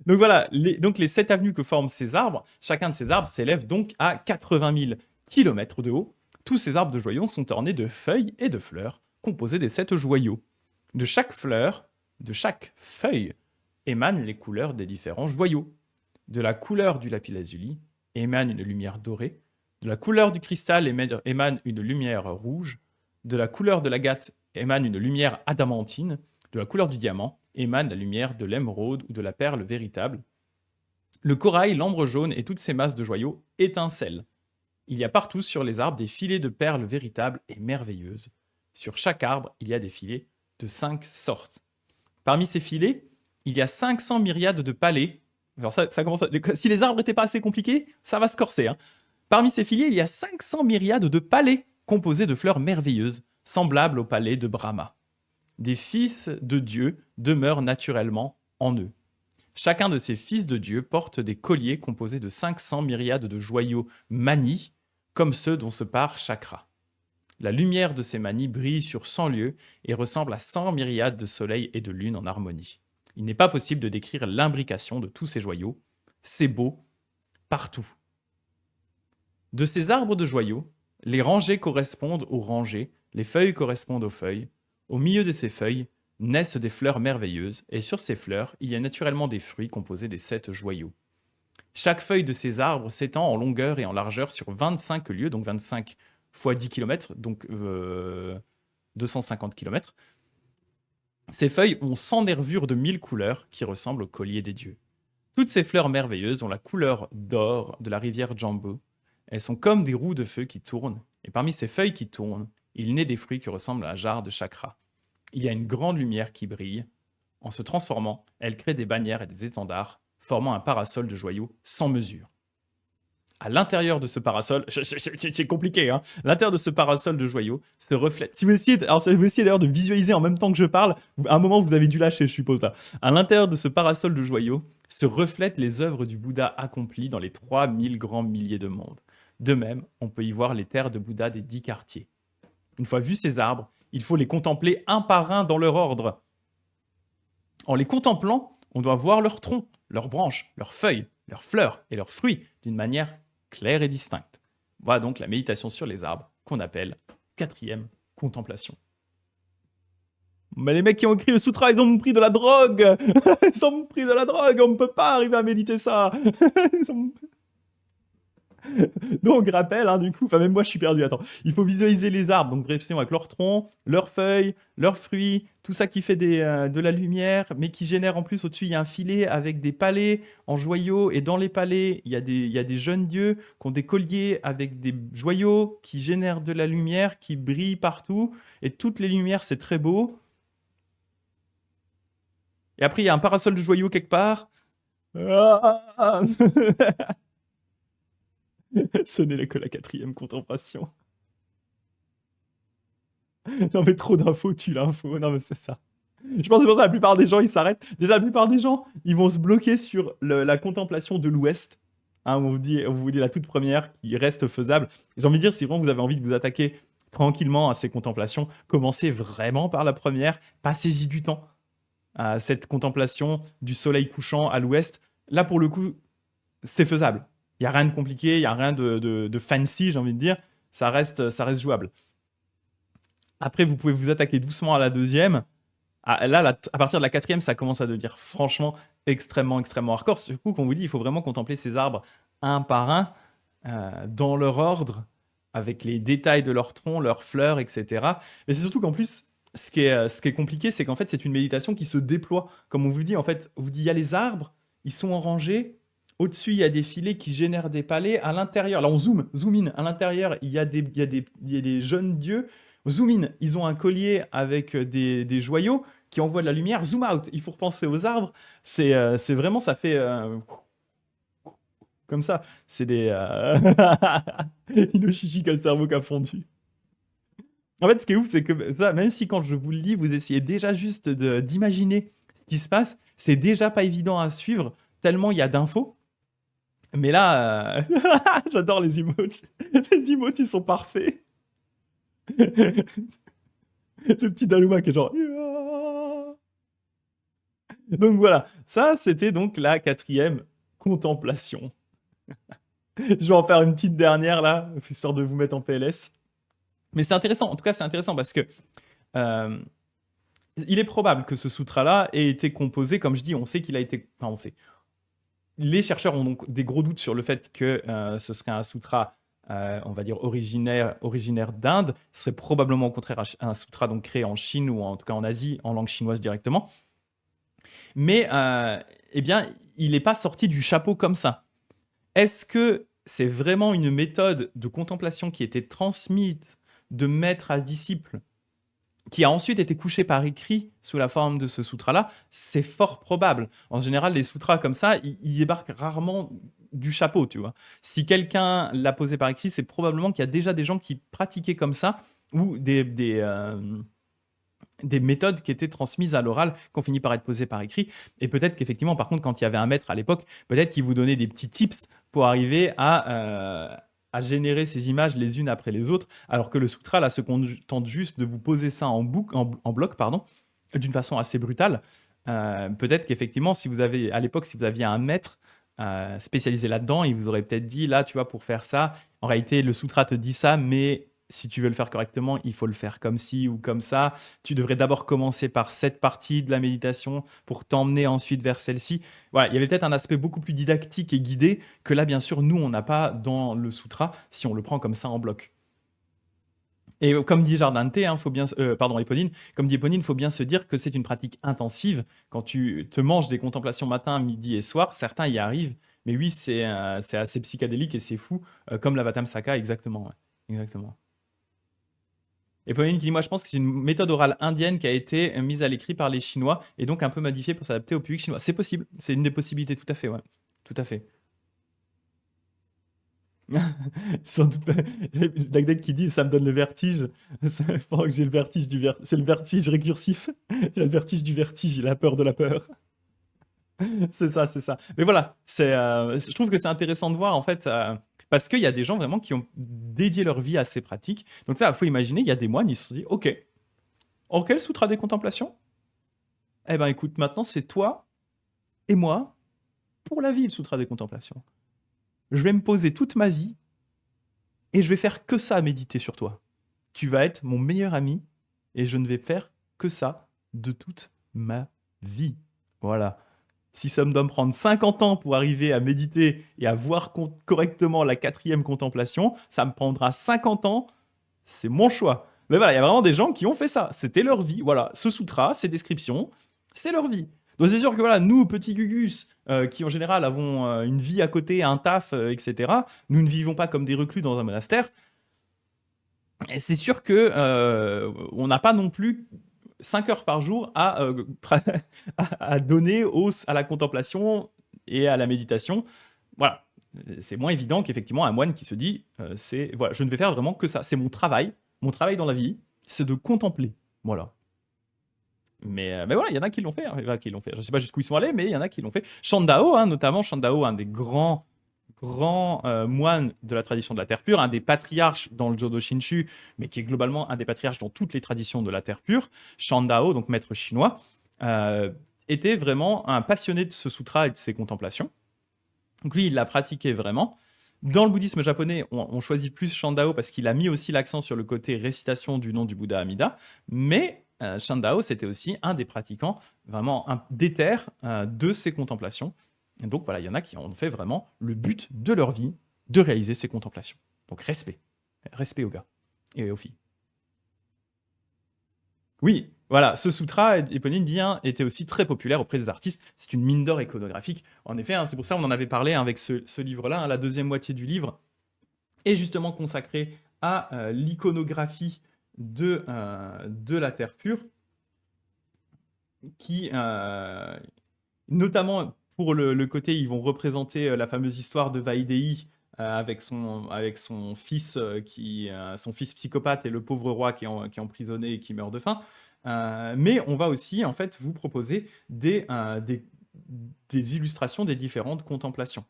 Speaker 1: Donc voilà, donc les 7 avenues que forment ces arbres, chacun de ces arbres s'élève donc à 80 000 kilomètres de haut. Tous ces arbres de joyaux sont ornés de feuilles et de fleurs, composées des 7 joyaux. De chaque fleur, de chaque feuille, émanent les couleurs des différents joyaux. De la couleur du lapis-lazuli émane une lumière dorée. De la couleur du cristal émane une lumière rouge. De la couleur de l'agate émane une lumière adamantine. De la couleur du diamant émane la lumière de l'émeraude ou de la perle véritable. Le corail, l'ambre jaune et toutes ces masses de joyaux étincellent. Il y a partout sur les arbres des filets de perles véritables et merveilleuses. Sur chaque arbre, il y a des filets de 5 sortes. Parmi ces filets, il y a 500 myriades de palais. Alors ça commence si les arbres n'étaient pas assez compliqués, ça va se corser, hein. Parmi ces filets, il y a 500 myriades de palais composés de fleurs merveilleuses, semblables au palais de Brahma. Des fils de Dieu demeurent naturellement en eux. Chacun de ces fils de Dieu porte des colliers composés de 500 myriades de joyaux manis, comme ceux dont se part Chakra. La lumière de ces manis brille sur 100 lieues et ressemble à 100 myriades de soleils et de lunes en harmonie. Il n'est pas possible de décrire l'imbrication de tous ces joyaux. C'est beau partout. De ces arbres de joyaux, les rangées correspondent aux rangées, les feuilles correspondent aux feuilles. Au milieu de ces feuilles naissent des fleurs merveilleuses, et sur ces fleurs, il y a naturellement des fruits composés des 7 joyaux. Chaque feuille de ces arbres s'étend en longueur et en largeur sur 25 lieues, donc 25 fois 10 km, donc 250 km. Ces feuilles ont 100 nervures de 1000 couleurs qui ressemblent au collier des dieux. Toutes ces fleurs merveilleuses ont la couleur d'or de la rivière Jambu. Elles sont comme des roues de feu qui tournent, et parmi ces feuilles qui tournent, il naît des fruits qui ressemblent à un jar de chakra. Il y a une grande lumière qui brille. En se transformant, elle crée des bannières et des étendards, formant un parasol de joyaux sans mesure. À l'intérieur de ce parasol, c'est compliqué, hein. À l'intérieur de ce parasol de joyaux se reflète. Si vous essayez, d'ailleurs de visualiser en même temps que je parle, à un moment vous avez dû lâcher, je suppose là. À l'intérieur de ce parasol de joyaux se reflètent les œuvres du Bouddha accomplies dans les 3000 grands milliers de mondes. De même, on peut y voir les terres de Bouddha des 10 quartiers. Une fois vus ces arbres, il faut les contempler un par un dans leur ordre. En les contemplant, on doit voir leurs troncs, leurs branches, leurs feuilles, leurs fleurs et leurs fruits d'une manière claire et distincte. Voilà donc la méditation sur les arbres qu'on appelle 4e contemplation. Mais les mecs qui ont écrit le sutra, ils ont pris de la drogue. Ils ont pris de la drogue, on ne peut pas arriver à méditer ça. Donc, rappel, hein, du coup, enfin, même moi, je suis perdu. Attends, il faut visualiser les arbres. Donc, bref, c'est avec leurs troncs, leurs feuilles, leurs fruits, tout ça qui fait de la lumière, mais qui génère en plus au-dessus, il y a un filet avec des palais en joyaux. Et dans les palais, il y a des jeunes dieux qui ont des colliers avec des joyaux qui génèrent de la lumière, qui brillent partout. Et toutes les lumières, c'est très beau. Et après, il y a un parasol de joyaux quelque part. Ah. Ce n'est que la 4e contemplation. Non mais trop d'infos, tue l'info. Non mais c'est ça. Je pense que c'est pour ça que la plupart des gens, ils s'arrêtent. Déjà, la plupart des gens, ils vont se bloquer sur la contemplation de l'Ouest. Hein, on vous dit la toute première qui reste faisable. J'ai envie de dire, si vraiment vous avez envie de vous attaquer tranquillement à ces contemplations, commencez vraiment par la première. Passez-y du temps. À cette contemplation du soleil couchant à l'Ouest. Là, pour le coup, c'est faisable. Il n'y a rien de compliqué, il n'y a rien de fancy, j'ai envie de dire. Ça reste jouable. Après, vous pouvez vous attaquer doucement à la 2e. Là, à partir de la 4e, ça commence à devenir franchement extrêmement hardcore. Surtout qu'on vous dit, il faut vraiment contempler ces arbres un par un, dans leur ordre. avec les détails de leur tronc, leurs fleurs, etc. Mais c'est surtout qu'en plus, ce qui est compliqué, c'est qu'en fait, c'est une méditation qui se déploie. Comme on vous dit, en fait, on vous dit, il y a les arbres, ils sont en rangée. Au-dessus, il y a des filets qui génèrent des palais. À l'intérieur, là, on zoom in. À l'intérieur, il y a des jeunes dieux. Zoom in, ils ont un collier avec des joyaux qui envoient de la lumière. Zoom out, il faut repenser aux arbres. C'est vraiment, ça fait comme ça. C'est des... Inoshishi qui a le cerveau qui a fondu. En fait, ce qui est ouf, c'est que ça, même si quand je vous le lis, vous essayez déjà juste d'imaginer ce qui se passe, c'est déjà pas évident à suivre, tellement il y a d'infos. Mais là, j'adore les emotes. Les emotes, ils sont parfaits. Le petit Daluma qui est genre... Donc voilà, ça c'était donc la quatrième contemplation. Je vais en faire une petite dernière là, histoire de vous mettre en PLS. Mais c'est intéressant, en tout cas c'est intéressant parce que euh, il est probable que ce sutra-là ait été composé, comme je dis, on sait qu'il a été... Enfin on sait. Les chercheurs ont donc des gros doutes sur le fait que ce serait un sutra, on va dire, originaire d'Inde. Ce serait probablement au contraire un sutra donc créé en Chine ou en tout cas en Asie, en langue chinoise directement. Mais eh bien, il n'est pas sorti du chapeau comme ça. Est-ce que c'est vraiment une méthode de contemplation qui était transmise de maître à disciple, qui a ensuite été couchée par écrit sous la forme de ce sutra-là? C'est fort probable. En général, les sutras comme ça, ils débarquent rarement du chapeau, tu vois. Si quelqu'un l'a posé par écrit, c'est probablement qu'il y a déjà des gens qui pratiquaient comme ça, ou des méthodes qui étaient transmises à l'oral, qui ont fini par être posées par écrit. Et peut-être qu'effectivement, par contre, quand il y avait un maître à l'époque, peut-être qu'il vous donnait des petits tips pour arriver à générer ces images les unes après les autres, alors que le sutra, là, se contente juste de vous poser ça en bloc, pardon, d'une façon assez brutale. Peut-être qu'effectivement, si vous avez, à l'époque, si vous aviez un maître spécialisé là-dedans, il vous aurait peut-être dit, là, tu vois, pour faire ça, en réalité, le sutra te dit ça, mais si tu veux le faire correctement, il faut le faire comme ci ou comme ça. Tu devrais d'abord commencer par cette partie de la méditation pour t'emmener ensuite vers celle-ci. Voilà, il y avait peut-être un aspect beaucoup plus didactique et guidé que là, bien sûr, nous, on n'a pas dans le sutra si on le prend comme ça en bloc. Et comme dit Jardin de Thé, hein, pardon, Éponine, comme dit Éponine, il faut bien se dire que c'est une pratique intensive. Quand tu te manges des contemplations matin, midi et soir, certains y arrivent. Mais oui, c'est assez psychédélique et c'est fou, comme la Vatamsaka, exactement. Ouais. Exactement. Et Pauline qui dit, moi je pense que c'est une méthode orale indienne qui a été mise à l'écrit par les Chinois et donc un peu modifiée pour s'adapter au public chinois. C'est possible, c'est une des possibilités, tout à fait, ouais. Tout à fait. Surtout, Dagdag qui dit, ça me donne le vertige. Pendant que j'ai le vertige C'est le vertige récursif. Il a le vertige du vertige, il a peur de la peur. C'est ça, c'est ça. Mais voilà, je trouve que c'est intéressant de voir en fait, parce qu'il y a des gens vraiment qui ont dédié leur vie à ces pratiques. Donc ça, il faut imaginer, il y a des moines, ils se sont dit, ok, le sutra des contemplations? Eh ben écoute, maintenant c'est toi et moi pour la vie, le sutra des contemplations. Je vais me poser toute ma vie et je vais faire que ça, méditer sur toi. Tu vas être mon meilleur ami et je ne vais faire que ça de toute ma vie. Voilà. Si ça me doit me prendre 50 ans pour arriver à méditer et à voir correctement la quatrième contemplation, ça me prendra 50 ans, c'est mon choix. Mais voilà, il y a vraiment des gens qui ont fait ça. C'était leur vie. Voilà, ce sutra, ces descriptions, c'est leur vie. Donc c'est sûr que voilà, nous, petits gugus, qui en général avons une vie à côté, un taf, etc., nous ne vivons pas comme des reclus dans un monastère. Et c'est sûr que on n'a pas non plus 5 heures par jour à donner à la contemplation et à la méditation. Voilà. C'est moins évident qu'effectivement un moine qui se dit voilà, je ne vais faire vraiment que ça. C'est mon travail. Mon travail dans la vie, c'est de contempler. Voilà. Mais voilà, il y en a qui l'ont fait. Hein, il y en a qui l'ont fait. Je ne sais pas jusqu'où ils sont allés, mais il y en a qui l'ont fait. Shandao, hein, notamment, Shandao, un des grands moine de la tradition de la terre pure, un des patriarches dans le Jodo Shinshu, mais qui est globalement un des patriarches dans toutes les traditions de la terre pure, Shandao, donc maître chinois, était vraiment un passionné de ce sutra et de ses contemplations. Donc lui, il l'a pratiqué vraiment. Dans le bouddhisme japonais, on choisit plus Shandao parce qu'il a mis aussi l'accent sur le côté récitation du nom du Bouddha Amida, mais Shandao, c'était aussi un des pratiquants vraiment déter de ces contemplations. Et donc voilà, il y en a qui ont fait vraiment le but de leur vie de réaliser ces contemplations. Donc respect. Respect aux gars et aux filles. Oui, voilà, ce sutra, Éponine dit, hein, était aussi très populaire auprès des artistes. C'est une mine d'or iconographique. En effet, hein, c'est pour ça qu'on en avait parlé, hein, avec ce livre-là, hein, la deuxième moitié du livre est justement consacrée à l'iconographie de la Terre pure, qui, notamment pour le côté, ils vont représenter la fameuse histoire de Vaidéhi avec son fils, son fils psychopathe et le pauvre roi qui est emprisonné et qui meurt de faim. Mais on va aussi en fait vous proposer des illustrations des différentes contemplations.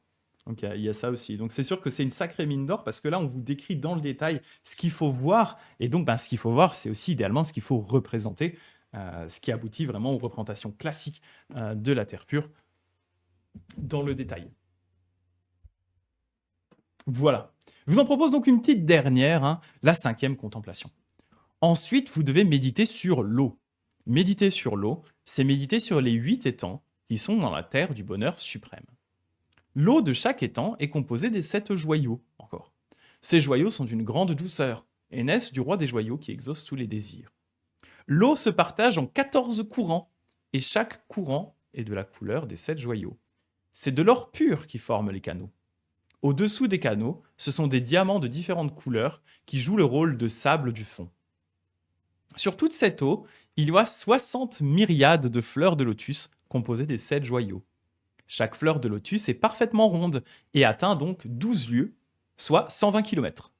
Speaker 1: Donc il y a ça aussi. Donc c'est sûr que c'est une sacrée mine d'or parce que là on vous décrit dans le détail ce qu'il faut voir et donc ce qu'il faut voir c'est aussi idéalement ce qu'il faut représenter, ce qui aboutit vraiment aux représentations classiques de la Terre pure dans le détail. Voilà. Je vous en propose donc une petite dernière, hein, la 5e contemplation. Ensuite, vous devez méditer sur l'eau. Méditer sur l'eau, c'est méditer sur les 8 étangs qui sont dans la terre du bonheur suprême. L'eau de chaque étang est composée des 7 joyaux, encore. Ces joyaux sont d'une grande douceur et naissent du roi des joyaux qui exauce tous les désirs. L'eau se partage en 14 courants et chaque courant est de la couleur des 7 joyaux. C'est de l'or pur qui forme les canaux. Au-dessous des canaux, ce sont des diamants de différentes couleurs qui jouent le rôle de sable du fond. Sur toute cette eau, il y a 60 myriades de fleurs de lotus composées des 7 joyaux. Chaque fleur de lotus est parfaitement ronde et atteint donc 12 lieues, soit 120 km.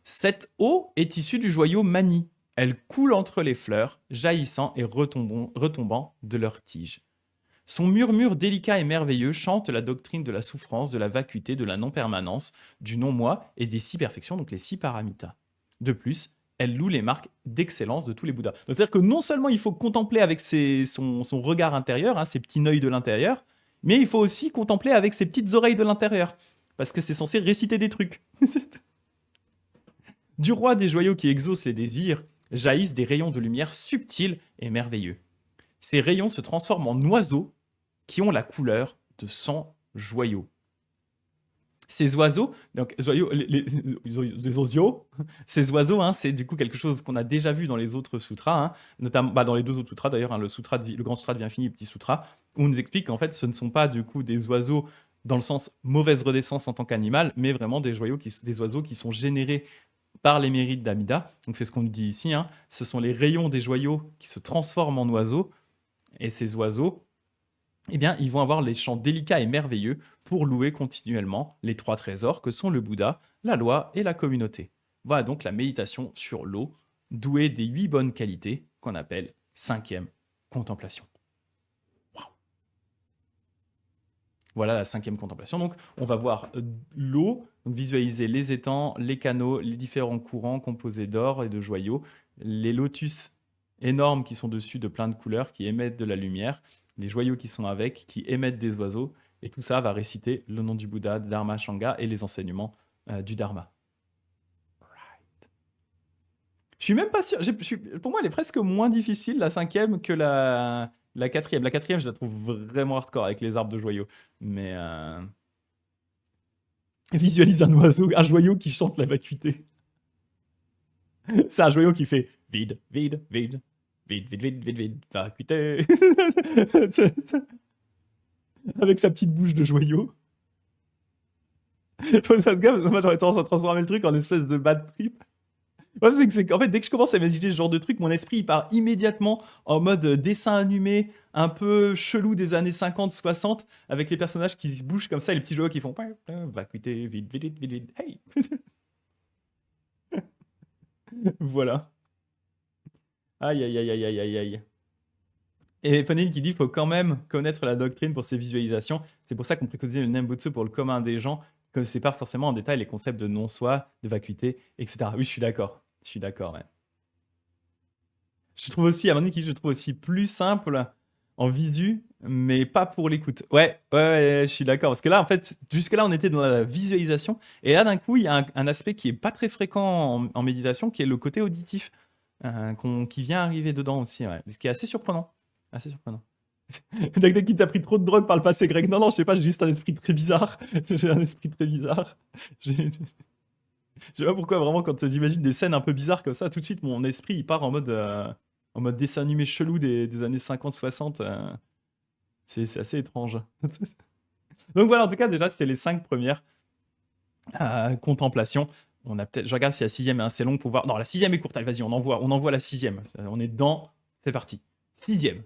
Speaker 1: Cette eau est issue du joyau Mani. Elle coule entre les fleurs, jaillissant et retombant de leurs tiges. Son murmure délicat et merveilleux chante la doctrine de la souffrance, de la vacuité, de la non-permanence, du non-moi et des 6 perfections, donc les 6 paramitas. De plus, elle loue les marques d'excellence de tous les Bouddhas. C'est-à-dire que non seulement il faut contempler avec son regard intérieur, hein, ses petits œils de l'intérieur, mais il faut aussi contempler avec ses petites oreilles de l'intérieur, parce que c'est censé réciter des trucs. Du roi des joyaux qui exauce les désirs, jaillissent des rayons de lumière subtils et merveilleux. Ces rayons se transforment en oiseaux qui ont la couleur de 100 joyaux. Ces oiseaux, donc les osios, ces oiseaux, hein, c'est du coup quelque chose qu'on a déjà vu dans les autres sutras, hein, notamment dans les 2 autres sutras d'ailleurs, hein, le grand sutra de vie infinie et le petit sutra, où on nous explique qu'en fait ce ne sont pas du coup des oiseaux dans le sens mauvaise renaissance en tant qu'animal, mais vraiment des oiseaux qui sont générés par les mérites d'Amida. Donc c'est ce qu'on nous dit ici, hein, ce sont les rayons des joyaux qui se transforment en oiseaux, et ces oiseaux, eh bien, ils vont avoir les chants délicats et merveilleux pour louer continuellement les 3 trésors que sont le Bouddha, la loi et la communauté. Voilà donc la méditation sur l'eau, douée des 8 bonnes qualités qu'on appelle 5e contemplation. Wow. Voilà la 5e contemplation. Donc, on va voir l'eau, visualiser les étangs, les canaux, les différents courants composés d'or et de joyaux, les lotus énormes qui sont dessus de plein de couleurs, qui émettent de la lumière, les joyaux qui sont avec, qui émettent des oiseaux, et tout ça va réciter le nom du Bouddha, Dharma Shanga, et les enseignements du Dharma. Right. Je suis même pas sûr, pour moi elle est presque moins difficile la 5e que la 4e. La 4e je la trouve vraiment hardcore avec les arbres de joyaux, mais visualise un joyau qui chante la vacuité. C'est un joyau qui fait vide, vide, vide. Vide, vide, vide, vide, vide, vacuité. Avec sa petite bouche de joyau. Ça te gaffe, moi j'aurais tendance à transformer le truc en espèce de bad trip. Ouais, c'est qu'en fait, dès que je commence à imaginer ce genre de truc, mon esprit il part immédiatement en mode dessin animé un peu chelou des années 50-60 avec les personnages qui se bougent comme ça et les petits joyaux qui font vacuité, vide, vide, vide, vide, hey. Voilà. Aïe, aïe, aïe, aïe, aïe, aïe, aïe. Et Ponine qui dit qu'il faut quand même connaître la doctrine pour ses visualisations. C'est pour ça qu'on préconisait le Nembutsu pour le commun des gens, qui ne connaissait pas forcément en détail les concepts de non-soi, de vacuité, etc. Oui, je suis d'accord. Je suis d'accord, ouais. Je trouve aussi, à mon avis, je trouve aussi plus simple en visu, mais pas pour l'écoute. Ouais, je suis d'accord. Parce que là, en fait, jusque-là, on était dans la visualisation. Et là, d'un coup, il y a un aspect qui est pas très fréquent en méditation, qui est le côté auditif, qui vient arriver dedans aussi, ouais. Ce qui est assez surprenant. Assez surprenant. Dagdag qui t'a pris trop de drogue par le passé, Greg. Non, je sais pas, j'ai juste un esprit très bizarre. J'ai un esprit très bizarre. Je sais pas pourquoi, vraiment, quand j'imagine des scènes un peu bizarres comme ça, tout de suite, mon esprit, il part en mode dessin animé chelou des années 50-60. C'est assez étrange. Donc voilà, en tout cas, déjà, c'était les 5 premières contemplations. On a peut-être, je regarde si la sixième est assez longue pour voir. Non, la sixième est courte. Allez, vas-y, on envoie la sixième. On est dedans. C'est parti. Sixième.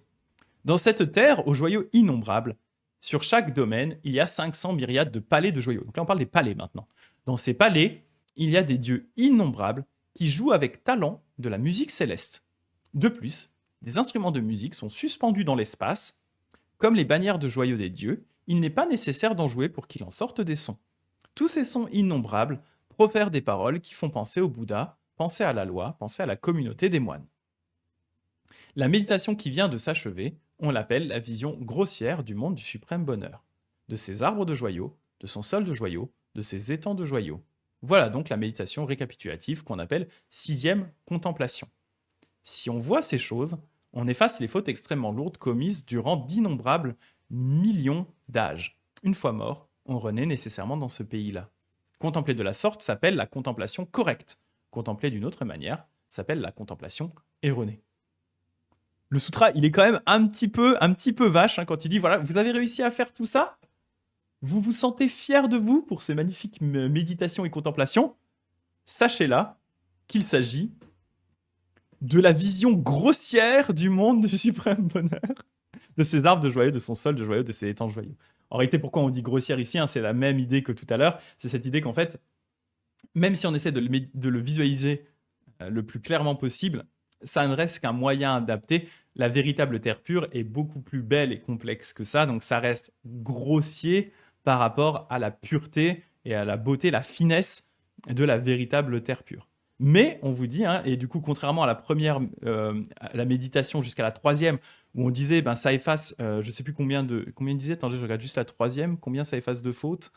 Speaker 1: Dans cette terre aux joyaux innombrables, sur chaque domaine, il y a 500 myriades de palais de joyaux. Donc là, on parle des palais maintenant. Dans ces palais, il y a des dieux innombrables qui jouent avec talent de la musique céleste. De plus, des instruments de musique sont suspendus dans l'espace. Comme les bannières de joyaux des dieux, il n'est pas nécessaire d'en jouer pour qu'il en sorte des sons. Tous ces sons innombrables profèrent des paroles qui font penser au Bouddha, penser à la loi, penser à la communauté des moines. La méditation qui vient de s'achever, on l'appelle la vision grossière du monde du suprême bonheur, de ses arbres de joyaux, de son sol de joyaux, de ses étangs de joyaux. Voilà donc la méditation récapitulative qu'on appelle sixième contemplation. Si on voit ces choses, on efface les fautes extrêmement lourdes commises durant d'innombrables millions d'âges. Une fois mort, on renaît nécessairement dans ce pays-là. Contempler de la sorte s'appelle la contemplation correcte. Contempler d'une autre manière s'appelle la contemplation erronée. Le sutra, il est quand même un petit peu vache hein, quand il dit voilà, vous avez réussi à faire tout ça. Vous vous sentez fier de vous pour ces magnifiques méditations et contemplations. Sachez là qu'il s'agit de la vision grossière du monde du suprême bonheur, de ses arbres de joyaux, de son sol de joyaux, de ses étangs de joyaux. En réalité, pourquoi on dit grossière ici hein, c'est la même idée que tout à l'heure. C'est cette idée qu'en fait, même si on essaie de le visualiser le plus clairement possible, ça ne reste qu'un moyen adapté. La véritable terre pure est beaucoup plus belle et complexe que ça, donc ça reste grossier par rapport à la pureté et à la beauté, la finesse de la véritable terre pure. Mais on vous dit, hein, et du coup, contrairement à la première, à la méditation jusqu'à la troisième, où on disait, ben ça efface, je sais plus combien il disait, attendez, je regarde juste la troisième, combien ça efface de fautes.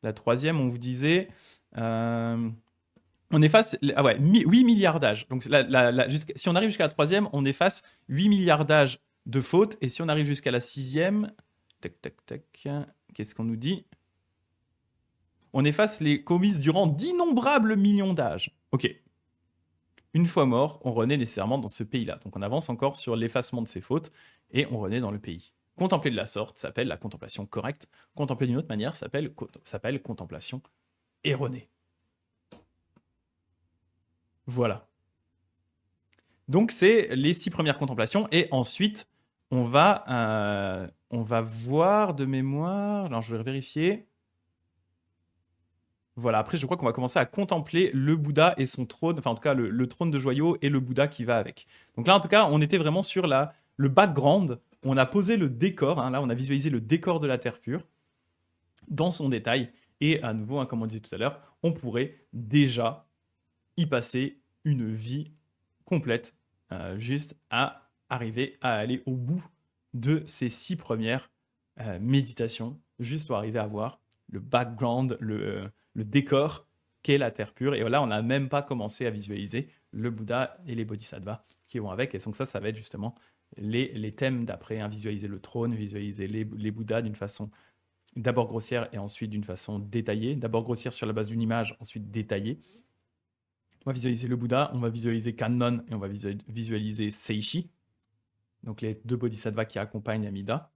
Speaker 1: La troisième, on vous disait, on efface 8 milliards d'âges. Donc si on arrive jusqu'à la troisième, on efface 8 milliards d'âges de fautes. Et si on arrive jusqu'à la sixième, qu'est-ce qu'on nous dit? On efface les commises durant d'innombrables millions d'âges. Ok. Une fois mort, on renaît nécessairement dans ce pays-là. Donc on avance encore sur l'effacement de ces fautes et on renaît dans le pays. Contempler de la sorte s'appelle la contemplation correcte. Contempler d'une autre manière s'appelle contemplation erronée. Voilà. Donc c'est les 6 premières contemplations et ensuite on va voir de mémoire. Alors je vais vérifier. Voilà, après je crois qu'on va commencer à contempler le Bouddha et son trône, enfin en tout cas le trône de joyaux et le Bouddha qui va avec. Donc là en tout cas on était vraiment sur le background, on a posé le décor, hein, là on a visualisé le décor de la terre pure dans son détail et à nouveau, hein, comme on disait tout à l'heure, on pourrait déjà y passer une vie complète juste à arriver à aller au bout de ces 6 premières méditations, juste pour arriver à voir le background, le décor qu'est la terre pure. Et là, on n'a même pas commencé à visualiser le Bouddha et les bodhisattvas qui vont avec. Et donc ça va être justement les thèmes d'après, hein, visualiser le trône, visualiser les Bouddhas d'une façon d'abord grossière et ensuite d'une façon détaillée. D'abord grossière sur la base d'une image, ensuite détaillée. On va visualiser le Bouddha, on va visualiser Kannon et on va visualiser Seishi, donc les 2 bodhisattvas qui accompagnent Amida.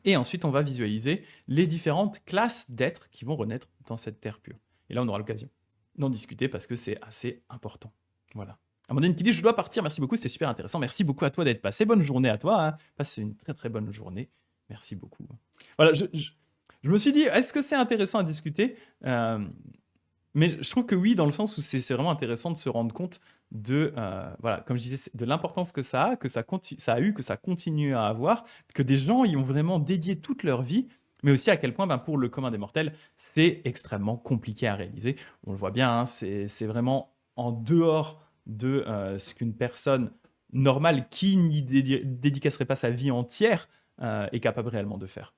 Speaker 1: Et ensuite, on va visualiser les différentes classes d'êtres qui vont renaître dans cette terre pure. Et là, on aura l'occasion d'en discuter parce que c'est assez important. Voilà. Amandine qui dit « Je dois partir, merci beaucoup, c'était super intéressant. Merci beaucoup à toi d'être passé. Bonne journée à toi. Hein. Passe une très très bonne journée. Merci beaucoup. » Voilà, je me suis dit, est-ce que c'est intéressant à discuter mais je trouve que oui, dans le sens où c'est vraiment intéressant de se rendre compte de, voilà, comme je disais, de l'importance que ça a, que ça a eu, que ça continue à avoir, que des gens y ont vraiment dédié toute leur vie, mais aussi à quel point, ben, pour le commun des mortels, c'est extrêmement compliqué à réaliser. On le voit bien, hein, c'est vraiment en dehors de ce qu'une personne normale qui n'y dédicacerait pas sa vie entière est capable réellement de faire.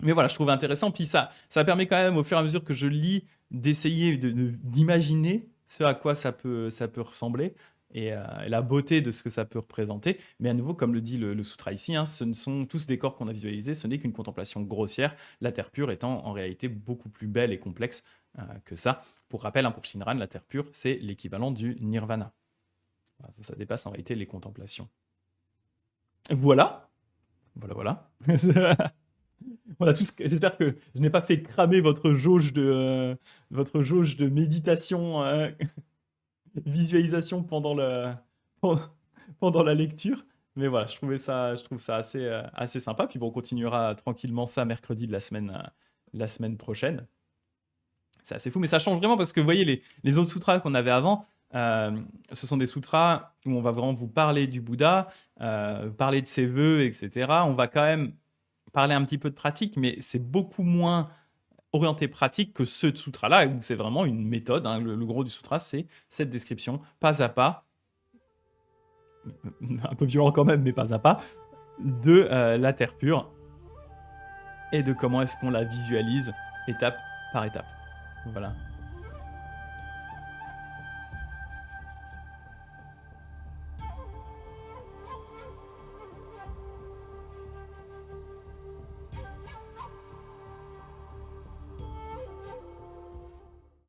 Speaker 1: Mais voilà, je trouve intéressant. Puis ça permet quand même, au fur et à mesure que je lis, d'essayer d'imaginer ce à quoi ça peut ressembler. et la beauté de ce que ça peut représenter. Mais à nouveau, comme le dit le sutra ici, hein, ce ne sont tous des corps qu'on a visualisés, ce n'est qu'une contemplation grossière, la Terre pure étant en réalité beaucoup plus belle et complexe que ça. Pour rappel, hein, pour Shinran, la Terre pure, c'est l'équivalent du Nirvana. Voilà, ça dépasse en réalité les contemplations. Voilà. Voilà. Voilà j'espère que je n'ai pas fait cramer votre jauge de méditation, visualisation pendant la lecture. Mais voilà, je trouve ça assez sympa. Puis bon, on continuera tranquillement ça mercredi de la semaine prochaine. C'est assez fou, mais ça change vraiment parce que vous voyez, les autres sutras qu'on avait avant, ce sont des sutras où on va vraiment vous parler du Bouddha, parler de ses vœux, etc. On va quand même parler un petit peu de pratique, mais c'est beaucoup moins orienté pratique que ce sutra-là, où c'est vraiment une méthode. Hein. Le gros du sutra, c'est cette description, pas à pas, un peu violent quand même, mais pas à pas, de la Terre pure et de comment est-ce qu'on la visualise étape par étape. Voilà.